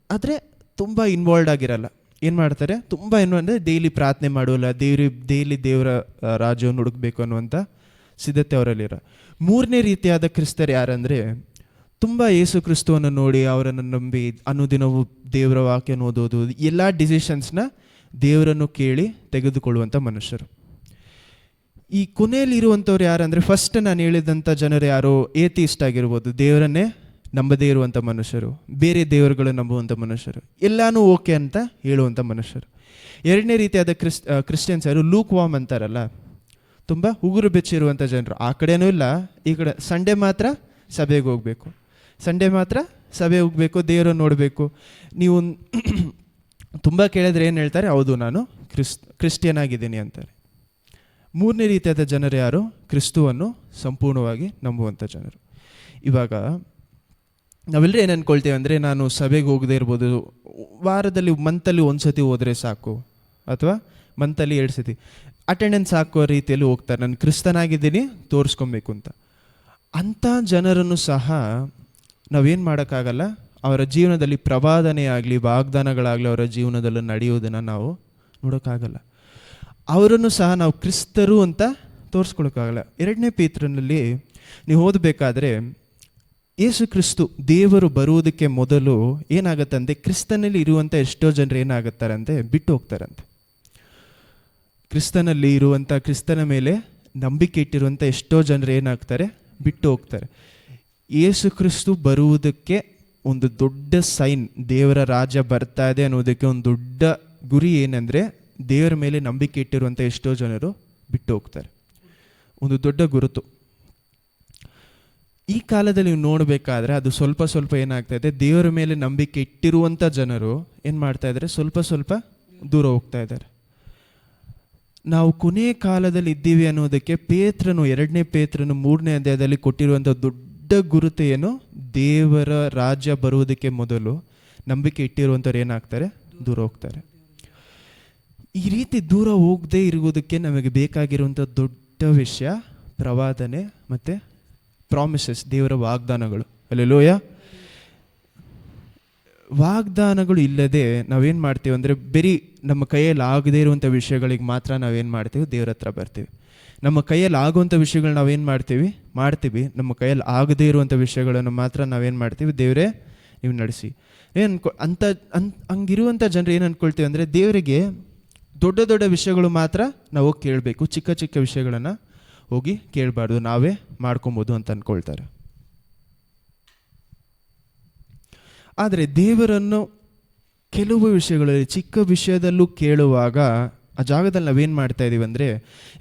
ಆದರೆ ತುಂಬ ಇನ್ವಾಲ್ವ್ ಆಗಿರಲ್ಲ. ಏನು ಮಾಡ್ತಾರೆ, ತುಂಬ ಅಂದರೆ ಡೈಲಿ ಪ್ರಾರ್ಥನೆ ಮಾಡೋಲ್ಲ, ಡೈಲಿ ದೇವರ ರಾಜ್ಯವನ್ನು ಹುಡುಕಬೇಕು ಅನ್ನುವಂಥ ಸಿದ್ಧತೆ ಅವರಲ್ಲಿರೋ. ಮೂರನೇ ರೀತಿಯಾದ ಕ್ರಿಸ್ತರು ಯಾರಂದರೆ, ತುಂಬ ಯೇಸು ಕ್ರಿಸ್ತವನ್ನು ನೋಡಿ ಅವರನ್ನು ನಂಬಿ ಅನುದಿನವೂ ದೇವರ ವಾಕ್ಯನ ಓದೋದು, ಎಲ್ಲ ಡಿಸಿಷನ್ಸ್ನ ದೇವರನ್ನು ಕೇಳಿ ತೆಗೆದುಕೊಳ್ಳುವಂಥ ಮನುಷ್ಯರು. ಈ ಕೊನೆಯಲ್ಲಿ ಇರುವಂಥವ್ರು ಯಾರಂದರೆ, ಫಸ್ಟ್ ನಾನು ಹೇಳಿದಂಥ ಜನರು ಯಾರೋ ಏಥಿಸ್ಟ್ ಆಗಿರ್ಬೋದು, ದೇವರನ್ನೇ ನಂಬದೇ ಇರುವಂಥ ಮನುಷ್ಯರು, ಬೇರೆ ದೇವರುಗಳು ನಂಬುವಂಥ ಮನುಷ್ಯರು, ಎಲ್ಲನೂ ಓಕೆ ಅಂತ ಹೇಳುವಂಥ ಮನುಷ್ಯರು. ಎರಡನೇ ರೀತಿಯಾದ ಕ್ರಿಶ್ಚಿಯನ್ಸ್ ಯಾರು, ಲೂಕ್ ವಾಮ್ ಅಂತಾರಲ್ಲ, ತುಂಬ ಉಗುರು ಬೆಚ್ಚಿರುವಂಥ ಜನರು. ಆ ಕಡೆನೂ ಇಲ್ಲ, ಈ ಕಡೆ ಸಂಡೇ ಮಾತ್ರ ಸಭೆಗೆ ಹೋಗಬೇಕು, ಸಂಡೇ ಮಾತ್ರ ಸಭೆಗೆ ಹೋಗಬೇಕು, ದೇವರನ್ನು ನೋಡಬೇಕು. ನೀವು ತುಂಬ ಕೇಳಿದ್ರೆ ಏನು ಹೇಳ್ತಾರೆ, ಹೌದು ನಾನು ಕ್ರಿಶ್ಚಿಯನ್ ಆಗಿದ್ದೀನಿ ಅಂತಾರೆ. ಮೂರನೇ ರೀತಿಯಾದ ಜನರು ಯಾರು, ಕ್ರಿಸ್ತುವನ್ನು ಸಂಪೂರ್ಣವಾಗಿ ನಂಬುವಂಥ ಜನರು. ಇವಾಗ ನಾವೆಲ್ಲರೂ ಏನು ಅಂದ್ಕೊಳ್ತೇವೆ ಅಂದರೆ, ನಾನು ಸಭೆಗೆ ಹೋಗದೇ ಇರ್ಬೋದು, ವಾರದಲ್ಲಿ ಮಂತಲ್ಲಿ 1 ಸತಿ ಹೋದರೆ ಸಾಕು, ಅಥವಾ ಮಂತಲ್ಲಿ 2 ಸತಿ ಅಟೆಂಡೆನ್ಸ್ ಹಾಕೋ ರೀತಿಯಲ್ಲಿ ಹೋಗ್ತಾರೆ, ನಾನು ಕ್ರಿಸ್ತನಾಗಿದ್ದೀನಿ ತೋರಿಸ್ಕೊಬೇಕು ಅಂತ. ಅಂಥ ಜನರನ್ನು ಸಹ ನಾವೇನು ಮಾಡೋಕ್ಕಾಗಲ್ಲ, ಅವರ ಜೀವನದಲ್ಲಿ ಪ್ರವಾದನೆ ಆಗಲಿ, ವಾಗ್ದಾನಗಳಾಗಲಿ ಅವರ ಜೀವನದಲ್ಲಿ ನಡೆಯೋದನ್ನು ನಾವು ನೋಡೋಕ್ಕಾಗಲ್ಲ. ಅವರನ್ನು ಸಹ ನಾವು ಕ್ರಿಸ್ತರು ಅಂತ ತೋರಿಸ್ಕೊಳಕ್ಕಾಗಲ್ಲ. 2ನೇ ಪೇತ್ರನಲ್ಲಿ ನೀವು ಓದಬೇಕಾದ್ರೆ, ಯೇಸು ಕ್ರಿಸ್ತು ದೇವರು ಬರುವುದಕ್ಕೆ ಮೊದಲು ಏನಾಗತ್ತಂತೆ, ಕ್ರಿಸ್ತನಲ್ಲಿ ಇರುವಂಥ ಎಷ್ಟೋ ಜನರು ಏನಾಗುತ್ತಾರಂತೆ, ಬಿಟ್ಟು ಹೋಗ್ತಾರಂತೆ. ಕ್ರಿಸ್ತನಲ್ಲಿ ಇರುವಂಥ, ಕ್ರಿಸ್ತನ ಮೇಲೆ ನಂಬಿಕೆ ಇಟ್ಟಿರುವಂಥ ಎಷ್ಟೋ ಜನರು ಏನಾಗ್ತಾರೆ, ಬಿಟ್ಟು ಹೋಗ್ತಾರೆ. ಯೇಸು ಕ್ರಿಸ್ತು ಬರುವುದಕ್ಕೆ ಒಂದು ದೊಡ್ಡ ಸೈನ್, ದೇವರ ರಾಜ್ಯ ಬರ್ತಾ ಇದೆ ಅನ್ನೋದಕ್ಕೆ ಒಂದು ದೊಡ್ಡ ಗುರಿ ಏನಂದರೆ, ದೇವರ ಮೇಲೆ ನಂಬಿಕೆ ಇಟ್ಟಿರುವಂಥ ಎಷ್ಟೋ ಜನರು ಬಿಟ್ಟು ಹೋಗ್ತಾರೆ. ಒಂದು ದೊಡ್ಡ ಗುರುತು. ಈ ಕಾಲದಲ್ಲಿ ನೀವು ನೋಡಬೇಕಾದ್ರೆ ಅದು ಸ್ವಲ್ಪ ಸ್ವಲ್ಪ ಏನಾಗ್ತಾ ಇದೆ, ದೇವರ ಮೇಲೆ ನಂಬಿಕೆ ಇಟ್ಟಿರುವಂಥ ಜನರು ಏನು ಮಾಡ್ತಾ ಇದ್ದಾರೆ, ಸ್ವಲ್ಪ ಸ್ವಲ್ಪ ದೂರ ಹೋಗ್ತಾ ಇದ್ದಾರೆ. ನಾವು ಕೊನೆ ಕಾಲದಲ್ಲಿ ಇದ್ದೀವಿ ಅನ್ನೋದಕ್ಕೆ ಪೇತ್ರನು 2ನೇ ಪೇತ್ರನು 3ನೇ ಅಧ್ಯಾಯದಲ್ಲಿ ಕೊಟ್ಟಿರುವಂಥ ದೊಡ್ಡ ಗುರುತು ಏನು, ದೇವರ ರಾಜ್ಯ ಬರುವುದಕ್ಕೆ ಮೊದಲು ನಂಬಿಕೆ ಇಟ್ಟಿರುವಂಥವ್ರು ಏನಾಗ್ತಾರೆ, ದೂರ ಹೋಗ್ತಾರೆ. ಈ ರೀತಿ ದೂರ ಹೋಗದೆ ಇರುವುದಕ್ಕೆ ನಮಗೆ ಬೇಕಾಗಿರುವಂಥ ದೊಡ್ಡ ವಿಷಯ ಪ್ರವಾದನೆ ಮತ್ತು ಪ್ರಾಮಿಸಸ್, ದೇವರ ವಾಗ್ದಾನಗಳು. ಹಲ್ಲೆಲೂಯಾ. ವಾಗ್ದಾನಗಳು ಇಲ್ಲದೆ ನಾವೇನು ಮಾಡ್ತೀವಿ ಅಂದರೆ, ಬರೀ ನಮ್ಮ ಕೈಯಲ್ಲಿ ಆಗದೇ ಇರುವಂಥ ವಿಷಯಗಳಿಗೆ ಮಾತ್ರ ನಾವೇನು ಮಾಡ್ತೀವಿ, ದೇವ್ರ ಹತ್ರ ಬರ್ತೀವಿ. ನಮ್ಮ ಕೈಯಲ್ಲಿ ಆಗುವಂಥ ವಿಷಯಗಳು ನಾವೇನು ಮಾಡ್ತೀವಿ. ನಮ್ಮ ಕೈಯಲ್ಲಿ ಆಗದೇ ಇರುವಂಥ ವಿಷಯಗಳನ್ನು ಮಾತ್ರ ನಾವೇನು ಮಾಡ್ತೀವಿ, ದೇವರೇ ನೀವು ನಡೆಸಿ. ಹಂಗಿರುವಂಥ ಜನರು ಏನು ಅಂದ್ಕೊಳ್ತೀವಿ ಅಂದರೆ, ದೇವರಿಗೆ ದೊಡ್ಡ ದೊಡ್ಡ ವಿಷಯಗಳು ಮಾತ್ರ ನಾವು ಹೋಗಿ ಕೇಳಬೇಕು, ಚಿಕ್ಕ ಚಿಕ್ಕ ವಿಷಯಗಳನ್ನು ಹೋಗಿ ಕೇಳಬಾರ್ದು, ನಾವೇ ಮಾಡ್ಕೊಬೋದು ಅಂತ ಅಂದ್ಕೊಳ್ತಾರೆ. ಆದರೆ ದೇವರನ್ನು ಕೆಲವು ವಿಷಯಗಳಲ್ಲಿ ಚಿಕ್ಕ ವಿಷಯದಲ್ಲೂ ಕೇಳುವಾಗ ಆ ಜಾಗದಲ್ಲಿ ನಾವೇನು ಮಾಡ್ತಾ ಇದ್ದೀವಿ ಅಂದರೆ,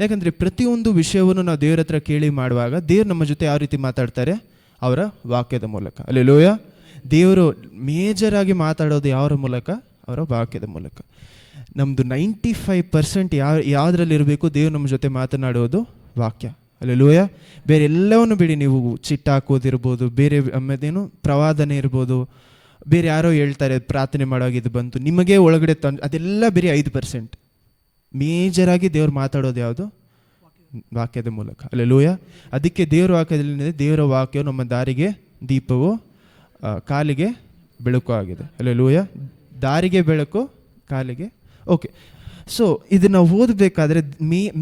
ಯಾಕಂದರೆ ಪ್ರತಿಯೊಂದು ವಿಷಯವನ್ನು ನಾವು ದೇವರ ಹತ್ರ ಕೇಳಿ ಮಾಡುವಾಗ ದೇವ್ರು ನಮ್ಮ ಜೊತೆ ಯಾವ ರೀತಿ ಮಾತಾಡ್ತಾರೆ, ಅವರ ವಾಕ್ಯದ ಮೂಲಕ. ಹಲ್ಲೆಲೂಯಾ. ದೇವರು ಮೇಜರಾಗಿ ಮಾತಾಡೋದು ಯಾರ ಮೂಲಕ, ಅವರ ವಾಕ್ಯದ ಮೂಲಕ. ನಮ್ಮದು 95% ಯಾವುದ್ರಲ್ಲಿರಬೇಕು, ದೇವ್ರು ನಮ್ಮ ಜೊತೆ ಮಾತನಾಡೋದು ವಾಕ್ಯ. ಹಲ್ಲೆಲೂಯಾ. ಬೇರೆ ಎಲ್ಲವನ್ನು ಬಿಡಿ, ನೀವು ಚಿಟ್ಟಾಕೋದಿರ್ಬೋದು, ಬೇರೆ ಆಮೇಲೇನು ಪ್ರವಾದನೆ ಇರ್ಬೋದು, ಬೇರೆ ಯಾರೋ ಹೇಳ್ತಾರೆ ಪ್ರಾರ್ಥನೆ ಮಾಡೋವಾಗ ಇದು ಬಂತು, ನಿಮಗೆ ಒಳಗಡೆ ಅದೆಲ್ಲ ಬೇರೆ 5%. ಮೇಜರಾಗಿ ದೇವ್ರು ಮಾತಾಡೋದು ಯಾವುದು, ವಾಕ್ಯದ ಮೂಲಕ. ಹಲ್ಲೆಲೂಯಾ. ಅದಕ್ಕೆ ದೇವರ ವಾಕ್ಯದಲ್ಲಿ ದೇವರ ವಾಕ್ಯವು ನಮ್ಮ ದಾರಿಗೆ ದೀಪವು, ಕಾಲಿಗೆ ಬೆಳಕು ಆಗಿದೆ. ಹಲ್ಲೆಲೂಯಾ. ದಾರಿಗೆ ಬೆಳಕು, ಕಾಲಿಗೆ. ಓಕೆ, ಸೊ ಇದನ್ನು ಓದಬೇಕಾದ್ರೆ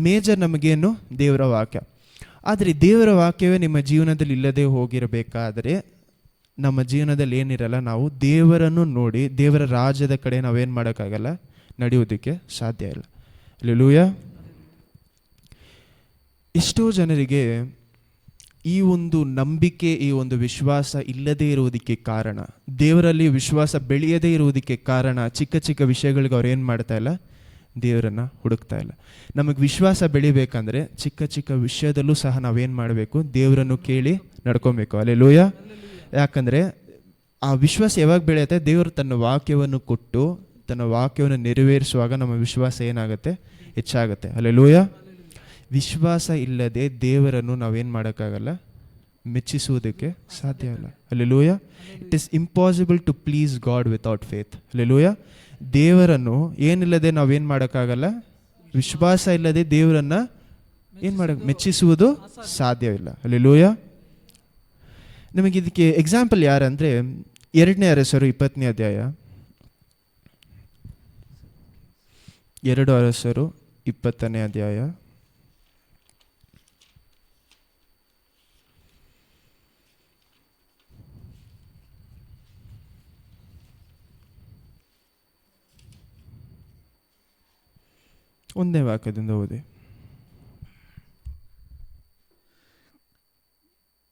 ಮೇಜರ್ ನಮಗೇನು, ದೇವರ ವಾಕ್ಯ. ಆದರೆ ದೇವರ ವಾಕ್ಯವೇ ನಿಮ್ಮ ಜೀವನದಲ್ಲಿ ಇಲ್ಲದೆ ಹೋಗಿರಬೇಕಾದರೆ ನಮ್ಮ ಜೀವನದಲ್ಲಿ ಏನಿರಲ್ಲ, ನಾವು ದೇವರನ್ನು ನೋಡಿ ದೇವರ ರಾಜ್ಯದ ಕಡೆ ನಾವೇನು ಮಾಡೋಕ್ಕಾಗಲ್ಲ, ನಡೆಯೋದಕ್ಕೆ ಸಾಧ್ಯ ಇಲ್ಲ. ಹಲ್ಲೆಲೂಯಾ. ಎಷ್ಟೋ ಜನರಿಗೆ ಈ ಒಂದು ನಂಬಿಕೆ, ಈ ಒಂದು ವಿಶ್ವಾಸ ಇಲ್ಲದೇ ಇರುವುದಕ್ಕೆ ಕಾರಣ, ದೇವರಲ್ಲಿ ವಿಶ್ವಾಸ ಬೆಳೆಯದೇ ಇರುವುದಕ್ಕೆ ಕಾರಣ, ಚಿಕ್ಕ ಚಿಕ್ಕ ವಿಷಯಗಳಿಗೆ ಅವ್ರು ಏನು ಮಾಡ್ತಾ ಇಲ್ಲ, ದೇವರನ್ನು ಹುಡುಕ್ತಾ ಇಲ್ಲ. ನಮಗೆ ವಿಶ್ವಾಸ ಬೆಳಿಬೇಕಂದ್ರೆ ಚಿಕ್ಕ ಚಿಕ್ಕ ವಿಷಯದಲ್ಲೂ ಸಹ ನಾವೇನು ಮಾಡಬೇಕು, ದೇವರನ್ನು ಕೇಳಿ ನಡ್ಕೊಬೇಕು. ಹಲ್ಲೆಲೂಯಾ. ಯಾಕಂದರೆ ಆ ವಿಶ್ವಾಸ ಯಾವಾಗ ಬೆಳೆಯುತ್ತೆ, ದೇವರು ತನ್ನ ವಾಕ್ಯವನ್ನು ಕೊಟ್ಟು ತನ್ನ ವಾಕ್ಯವನ್ನು ನೆರವೇರಿಸುವಾಗ ನಮ್ಮ ವಿಶ್ವಾಸ ಏನಾಗುತ್ತೆ, ಹೆಚ್ಚಾಗುತ್ತೆ. ಹಲ್ಲೆಲೂಯಾ. ವಿಶ್ವಾಸ ಇಲ್ಲದೆ ದೇವರನ್ನು ನಾವೇನು ಮಾಡೋಕ್ಕಾಗಲ್ಲ, ಮೆಚ್ಚಿಸುವುದಕ್ಕೆ ಸಾಧ್ಯ ಇಲ್ಲ. Hallelujah. It is impossible to please God without faith. Hallelujah. ದೇವರನ್ನು ಏನಿಲ್ಲದೆ ನಾವೇನು ಮಾಡೋಕ್ಕಾಗಲ್ಲ, ವಿಶ್ವಾಸ ಇಲ್ಲದೆ ದೇವರನ್ನು ಮೆಚ್ಚಿಸುವುದು ಸಾಧ್ಯವಿಲ್ಲ. ಹಲ್ಲೆಲೂಯಾ. ನಮಗೆ ಇದಕ್ಕೆ ಎಕ್ಸಾಂಪಲ್ ಯಾರಂದರೆ, 2 ಅರಸರು 20ನೇ ಅಧ್ಯಾಯ, 2 ಅರಸರು 20ನೇ ಅಧ್ಯಾಯ, ಒಂದೇ ವಾಕ್ಯದಿಂದ ಓದಿ.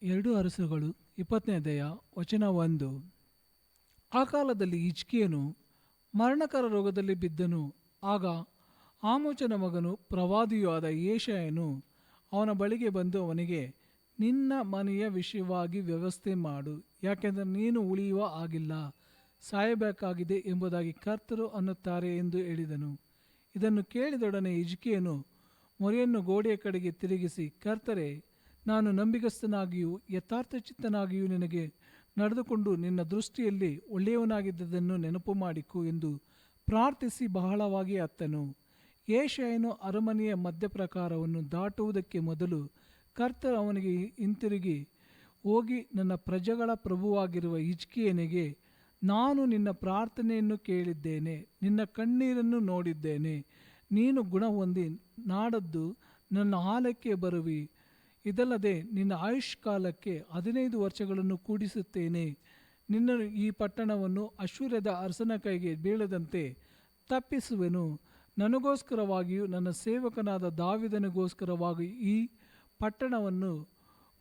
2 ಅರಸುಗಳು 20ನೇ ಅಧ್ಯಾಯ ವಚನ 1. ಆ ಕಾಲದಲ್ಲಿ ಹಿಜ್ಕೀಯನು ಮರಣಕರ ರೋಗದಲ್ಲಿ ಬಿದ್ದನು. ಆಗ ಆಮೋಚನ ಮಗನು ಪ್ರವಾದಿಯೂ ಆದ ಯೆಶಾಯನು ಅವನ ಬಳಿಗೆ ಬಂದು ಅವನಿಗೆ, ನಿನ್ನ ಮನೆಯ ವಿಷಯವಾಗಿ ವ್ಯವಸ್ಥೆ ಮಾಡು, ಯಾಕೆಂದರೆ ನೀನು ಉಳಿಯುವ ಆಗಿಲ್ಲ, ಸಾಯಬೇಕಾಗಿದೆ ಎಂಬುದಾಗಿ ಕರ್ತರು ಅನ್ನುತ್ತಾರೆ ಎಂದು ಹೇಳಿದನು. ಇದನ್ನು ಕೇಳಿದೊಡನೆ ಹಿಜ್ಕೀಯನು ಮೊರೆಯನ್ನು ಗೋಡೆಯ ಕಡೆಗೆ ತಿರುಗಿಸಿ, ಕರ್ತರೇ, ನಾನು ನಂಬಿಗಸ್ತನಾಗಿಯೂ ಯಥಾರ್ಥಚಿತ್ತನಾಗಿಯೂ ನಿನಗೆ ನಡೆದುಕೊಂಡು ನಿನ್ನ ದೃಷ್ಟಿಯಲ್ಲಿ ಒಳ್ಳೆಯವನಾಗಿದ್ದದನ್ನು ನೆನಪು ಮಾಡಿಕೊ ಎಂದು ಪ್ರಾರ್ಥಿಸಿ ಬಹಳವಾಗಿ ಅತ್ತನು. ಯೆಶಾಯನು ಅರಮನೆಯ ಮಧ್ಯಪ್ರಾಕಾರವನ್ನು ದಾಟುವುದಕ್ಕೆ ಮೊದಲು ಕರ್ತರು ಅವನಿಗೆ ಹಿಂತಿರುಗಿ ಹೋಗಿ, ನನ್ನ ಪ್ರಜೆಗಳ ಪ್ರಭುವಾಗಿರುವ ಹಿಜ್ಕೀಯನಿಗೆ, ನಾನು ನಿನ್ನ ಪ್ರಾರ್ಥನೆಯನ್ನು ಕೇಳಿದ್ದೇನೆ, ನಿನ್ನ ಕಣ್ಣೀರನ್ನು ನೋಡಿದ್ದೇನೆ. ನೀನು ಗುಣ ಹೊಂದಿ ನಾಡದ್ದು ನನ್ನ ಆಲಯಕ್ಕೆ ಬರುವಿ. ಇದಲ್ಲದೆ ನಿನ್ನ ಆಯುಷ್ಕಾಲಕ್ಕೆ 15 ವರ್ಷಗಳನ್ನು ಕೂಡಿಸುತ್ತೇನೆ. ನಿನ್ನನ್ನು ಈ ಪಟ್ಟಣವನ್ನು ಅಶ್ಶೂರ್ಯದ ಅರಸನ ಕೈಗೆ ಬೀಳದಂತೆ ತಪ್ಪಿಸುವೆನು. ನನಗೋಸ್ಕರವಾಗಿಯೂ ನನ್ನ ಸೇವಕನಾದ ದಾವೀದನಿಗೋಸ್ಕರವಾಗಿಯೂ ಈ ಪಟ್ಟಣವನ್ನು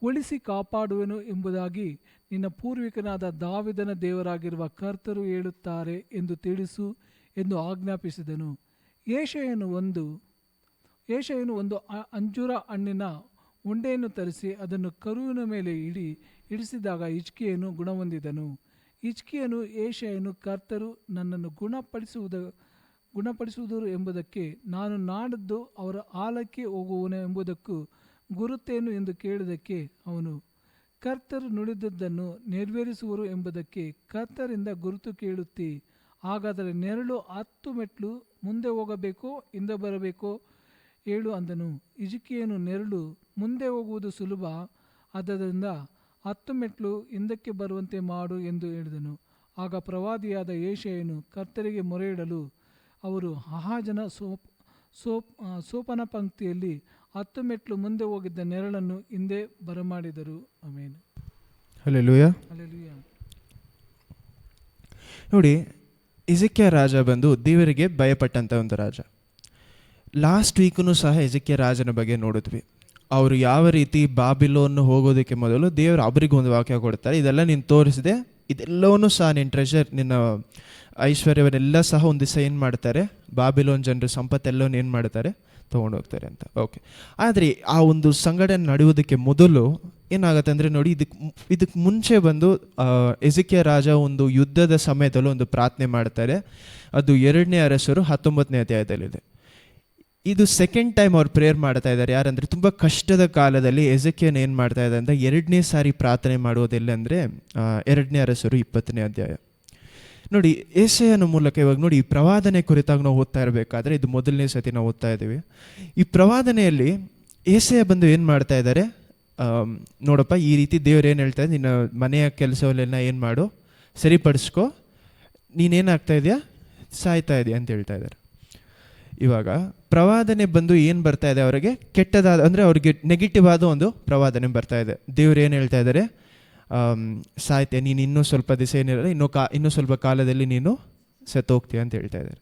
ಉಳಿಸಿ ಕಾಪಾಡುವೆನು ಎಂಬುದಾಗಿ ನಿನ್ನ ಪೂರ್ವಿಕನಾದ ದಾವೀದನ ದೇವರಾಗಿರುವ ಕರ್ತರು ಹೇಳುತ್ತಾರೆ ಎಂದು ತಿಳಿಸು ಎಂದು ಆಜ್ಞಾಪಿಸಿದನು. ಯೆಶಾಯನು ಒಂದು ಅಂಜೂರ ಹಣ್ಣಿನ ಉಂಡೆಯನ್ನು ತರಿಸಿ ಅದನ್ನು ಕರುವಿನ ಮೇಲೆ ಇಡಿಸಿದಾಗ ಹಿಜ್ಕೀಯನು ಗುಣಹೊಂದಿದನು. ಹಿಜ್ಕೀಯನು ಯೆಶಾಯನು, ಕರ್ತರು ನನ್ನನ್ನು ಗುಣಪಡಿಸುವುದರು ಎಂಬುದಕ್ಕೆ ನಾನು ನಾಡದ್ದು ಅವರ ಆಲಯಕ್ಕೆ ಹೋಗುವನು ಎಂಬುದಕ್ಕೂ ಗುರುತೇನು ಎಂದು ಕೇಳಿದ್ದಕ್ಕೆ ಅವನು, ಕರ್ತರು ನುಡಿದದ್ದನ್ನು ನೆರವೇರಿಸುವರು ಎಂಬುದಕ್ಕೆ ಕರ್ತರಿಂದ ಗುರುತು ಕೇಳುತ್ತಿ. ಹಾಗಾದರೆ ನೆರಳು 10 ಮೆಟ್ಲು ಮುಂದೆ ಹೋಗಬೇಕೋ ಹಿಂದೆ ಬರಬೇಕೋ ಹೇಳು ಅಂದನು. ಹಿಜ್ಕೀಯನು, ನೆರಳು ಮುಂದೆ ಹೋಗುವುದು ಸುಲಭ, ಆದ್ದರಿಂದ 10 ಮೆಟ್ಲು ಹಿಂದಕ್ಕೆ ಬರುವಂತೆ ಮಾಡು ಎಂದು ಹೇಳಿದನು. ಆಗ ಪ್ರವಾದಿಯಾದ ಯೆಶಾಯನು ಕರ್ತರಿಗೆ ಮೊರೆಯಿಡಲು ಅವರು ಆಹಾಜನ ಸೋಪನ ಪಂಕ್ತಿಯಲ್ಲಿ 10 ಮೆಟ್ಲು ಮುಂದೆ ಹೋಗಿದ್ದ ನೆರಳನ್ನು ಹಿಂದೆ ಬರಮಾಡಿದರು. ಆಮೇನ್. ಹಲ್ಲೆಲೂಯಾ. ಹಲ್ಲೆಲೂಯಾ. ನೋಡಿ, ಎಜೆಕ್ಯ ರಾಜ ಬಂದು ದೇವರಿಗೆ ಭಯಪಟ್ಟಂಥ ಒಂದು ರಾಜ. ಲಾಸ್ಟ್ ವೀಕೂ ಸಹ ಎಜೆಕ್ಯ ರಾಜನ ಬಗ್ಗೆ ನೋಡಿದ್ವಿ. ಅವರು ಯಾವ ರೀತಿ ಬಾಬಿಲೋನ್ ಹೋಗೋದಕ್ಕೆ ಮೊದಲು ದೇವರು ಅವರಿಗೆ ಒಂದು ವಾಕ್ಯ ಕೊಡ್ತಾರೆ, ಇದೆಲ್ಲ ನೀನು ತೋರಿಸಿದೆ, ಇದೆಲ್ಲವನ್ನೂ ಸಹ ನಿನ್ನ ಟ್ರೆಷರ್, ನಿನ್ನ ಐಶ್ವರ್ಯವನ್ನೆಲ್ಲ ಸಹ ಒಂದು ದಿವಸ ಏನು ಮಾಡ್ತಾರೆ, ಬಾಬಿಲೋನ್ ಜನರು ಸಂಪತ್ತೆಲ್ಲವನ್ನ ಏನು ಮಾಡ್ತಾರೆ, ತೊಗೊಂಡೋಗ್ತಾರೆ ಅಂತ. ಓಕೆ, ಆದರೆ ಆ ಒಂದು ಸಂಘಟನೆ ನಡೆಯೋದಕ್ಕೆ ಮೊದಲು ಏನಾಗುತ್ತೆ ಅಂದರೆ ನೋಡಿ, ಇದಕ್ಕೆ ಮುಂಚೆ ಬಂದು ಎಜೆಕ್ಯ ರಾಜ ಒಂದು ಯುದ್ಧದ ಸಮಯದಲ್ಲೂ ಒಂದು ಪ್ರಾರ್ಥನೆ ಮಾಡ್ತಾರೆ. ಅದು 2ನೇ ಅರಸರು 19ನೇ ಅಧ್ಯಾಯದಲ್ಲಿದೆ. ಇದು ಸೆಕೆಂಡ್ ಟೈಮ್ ಅವ್ರು ಪ್ರೇಯರ್ ಮಾಡ್ತಾ ಇದ್ದಾರೆ. ಯಾರಂದರೆ ತುಂಬ ಕಷ್ಟದ ಕಾಲದಲ್ಲಿ ಎಜೆಕ್ಯನ ಏನು ಮಾಡ್ತಾ ಇದ್ದಾರೆ ಅಂದರೆ 2ನೇ ಸಾರಿ ಪ್ರಾರ್ಥನೆ ಮಾಡೋದೆಲ್ಲ ಅಂದರೆ 2ನೇ ಅರಸರು 20ನೇ ಅಧ್ಯಾಯ. ನೋಡಿ, ಯೆಶಾಯನ ಮೂಲಕ ಇವಾಗ ನೋಡಿ, ಈ ಪ್ರವಾದನೆ ಕುರಿತಾಗಿ ನಾವು ಓದ್ತಾ ಇರಬೇಕಾದ್ರೆ, ಇದು ಮೊದಲನೇ ಸತಿ ನಾವು ಓದ್ತಾ ಇದ್ದೀವಿ. ಈ ಪ್ರವಾದನೆಯಲ್ಲಿ ಯೆಶಾಯ ಬಂದು ಏನು ಮಾಡ್ತಾ ಇದ್ದಾರೆ, ನೋಡಪ್ಪ ಈ ರೀತಿ ದೇವ್ರು ಏನು ಹೇಳ್ತಾ ಇದ್ದಾರೆ, ನಿನ್ನ ಮನೆಯ ಕೆಲಸವನ್ನೆಲ್ಲ ಏನು ಮಾಡು, ಸರಿಪಡಿಸ್ಕೊ, ನೀನೇನಾಗ್ತಾ ಇದೆಯಾ, ಸಾಯ್ತಾ ಇದೆಯಾ ಅಂತ ಹೇಳ್ತಾ ಇದ್ದಾರೆ. ಇವಾಗ ಪ್ರವಾದನೆ ಬಂದು ಏನು ಬರ್ತಾ ಇದೆ ಅವರಿಗೆ, ಕೆಟ್ಟದಾದ ಅಂದರೆ ಅವ್ರಿಗೆ ನೆಗೆಟಿವ್ ಆದ ಒಂದು ಪ್ರವಾದನೆ ಬರ್ತಾ ಇದೆ. ದೇವ್ರು ಏನು ಹೇಳ್ತಾ ಇದ್ದಾರೆ, ಸಾಯ್ತೆ, ನೀನು ಇನ್ನೂ ಸ್ವಲ್ಪ ದಿವಸ ಏನಿರಲ್ಲ, ಇನ್ನೂ ಸ್ವಲ್ಪ ಕಾಲದಲ್ಲಿ ನೀನು ಸತ್ತೋಗ್ತೀಯ ಅಂತ ಹೇಳ್ತಾ ಇದ್ದಾರೆ.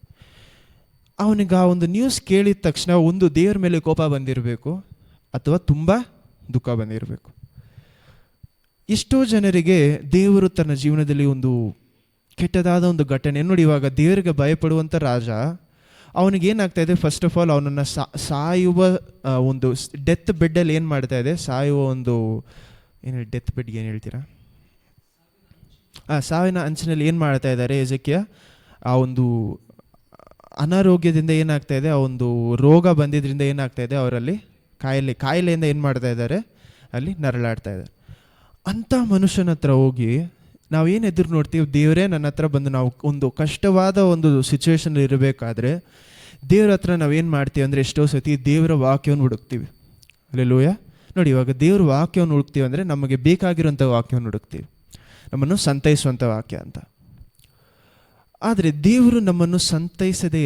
ಅವನಿಗೆ ಆ ಒಂದು ನ್ಯೂಸ್ ಕೇಳಿದ ತಕ್ಷಣ ಒಂದು ದೇವ್ರ ಮೇಲೆ ಕೋಪ ಬಂದಿರಬೇಕು ಅಥವಾ ತುಂಬ ದುಃಖ ಬಂದಿರಬೇಕು. ಎಷ್ಟೋ ಜನರಿಗೆ ದೇವರು ತನ್ನ ಜೀವನದಲ್ಲಿ ಒಂದು ಕೆಟ್ಟದಾದ ಒಂದು ಘಟನೆ ನೋಡಿ, ಇವಾಗ ದೇವರಿಗೆ ಭಯಪಡುವಂಥ ರಾಜ, ಅವನಿಗೇನಾಗ್ತಾ ಇದೆ, ಫಸ್ಟ್ ಆಫ್ ಆಲ್ ಅವನನ್ನು ಸಾಯುವ ಒಂದು ಡೆತ್ ಬೆಡ್ಡಲ್ಲಿ ಏನು ಮಾಡ್ತಾ ಇದೆ, ಸಾಯುವ ಒಂದು ಏನು ಡೆತ್ ಬೆಡ್ಗೆ ಏನು ಹೇಳ್ತೀರಾ, ಸಾವಿನ ಅಂಚಿನಲ್ಲಿ ಏನು ಮಾಡ್ತಾ ಇದ್ದಾರೆ ಎಜೆಕ್ಯ, ಆ ಒಂದು ಅನಾರೋಗ್ಯದಿಂದ ಏನಾಗ್ತಾ ಇದೆ, ಆ ಒಂದು ರೋಗ ಬಂದಿದ್ದರಿಂದ ಏನಾಗ್ತಾ ಇದೆ, ಅವರಲ್ಲಿ ಕಾಯಿಲೆಯಿಂದ ಏನು ಮಾಡ್ತಾ ಇದ್ದಾರೆ, ಅಲ್ಲಿ ನರಳಾಡ್ತಾ ಇದ್ದಾರೆ. ಅಂಥ ಮನುಷ್ಯನ ಹತ್ರ ಹೋಗಿ ನಾವೇನು ಎದುರು ನೋಡ್ತೀವಿ, ದೇವರೇ ನನ್ನ ಹತ್ರ ಬಂದು, ನಾವು ಒಂದು ಕಷ್ಟವಾದ ಒಂದು ಸಿಚುವೇಶನ್ ಇರಬೇಕಾದ್ರೆ ದೇವ್ರ ಹತ್ರ ನಾವೇನು ಮಾಡ್ತೀವಿ ಅಂದರೆ, ಎಷ್ಟೋ ಸತಿ ದೇವರ ವಾಕ್ಯವನ್ನು ಹುಡುಕ್ತೀವಿ. ಹಲ್ಲೆಲೂಯಾ. ನೋಡಿ, ಇವಾಗ ದೇವ್ರ ವಾಕ್ಯವನ್ನು ಹುಡುಕ್ತೀವಿ ಅಂದರೆ ನಮಗೆ ಬೇಕಾಗಿರೋಂಥ ವಾಕ್ಯವನ್ನು ಹುಡುಕ್ತೀವಿ, ನಮ್ಮನ್ನು ಸಂತೈಸುವಂಥ ವಾಕ್ಯ ಅಂತ. ಆದರೆ ದೇವರು ನಮ್ಮನ್ನು ಸಂತೈಸದೇ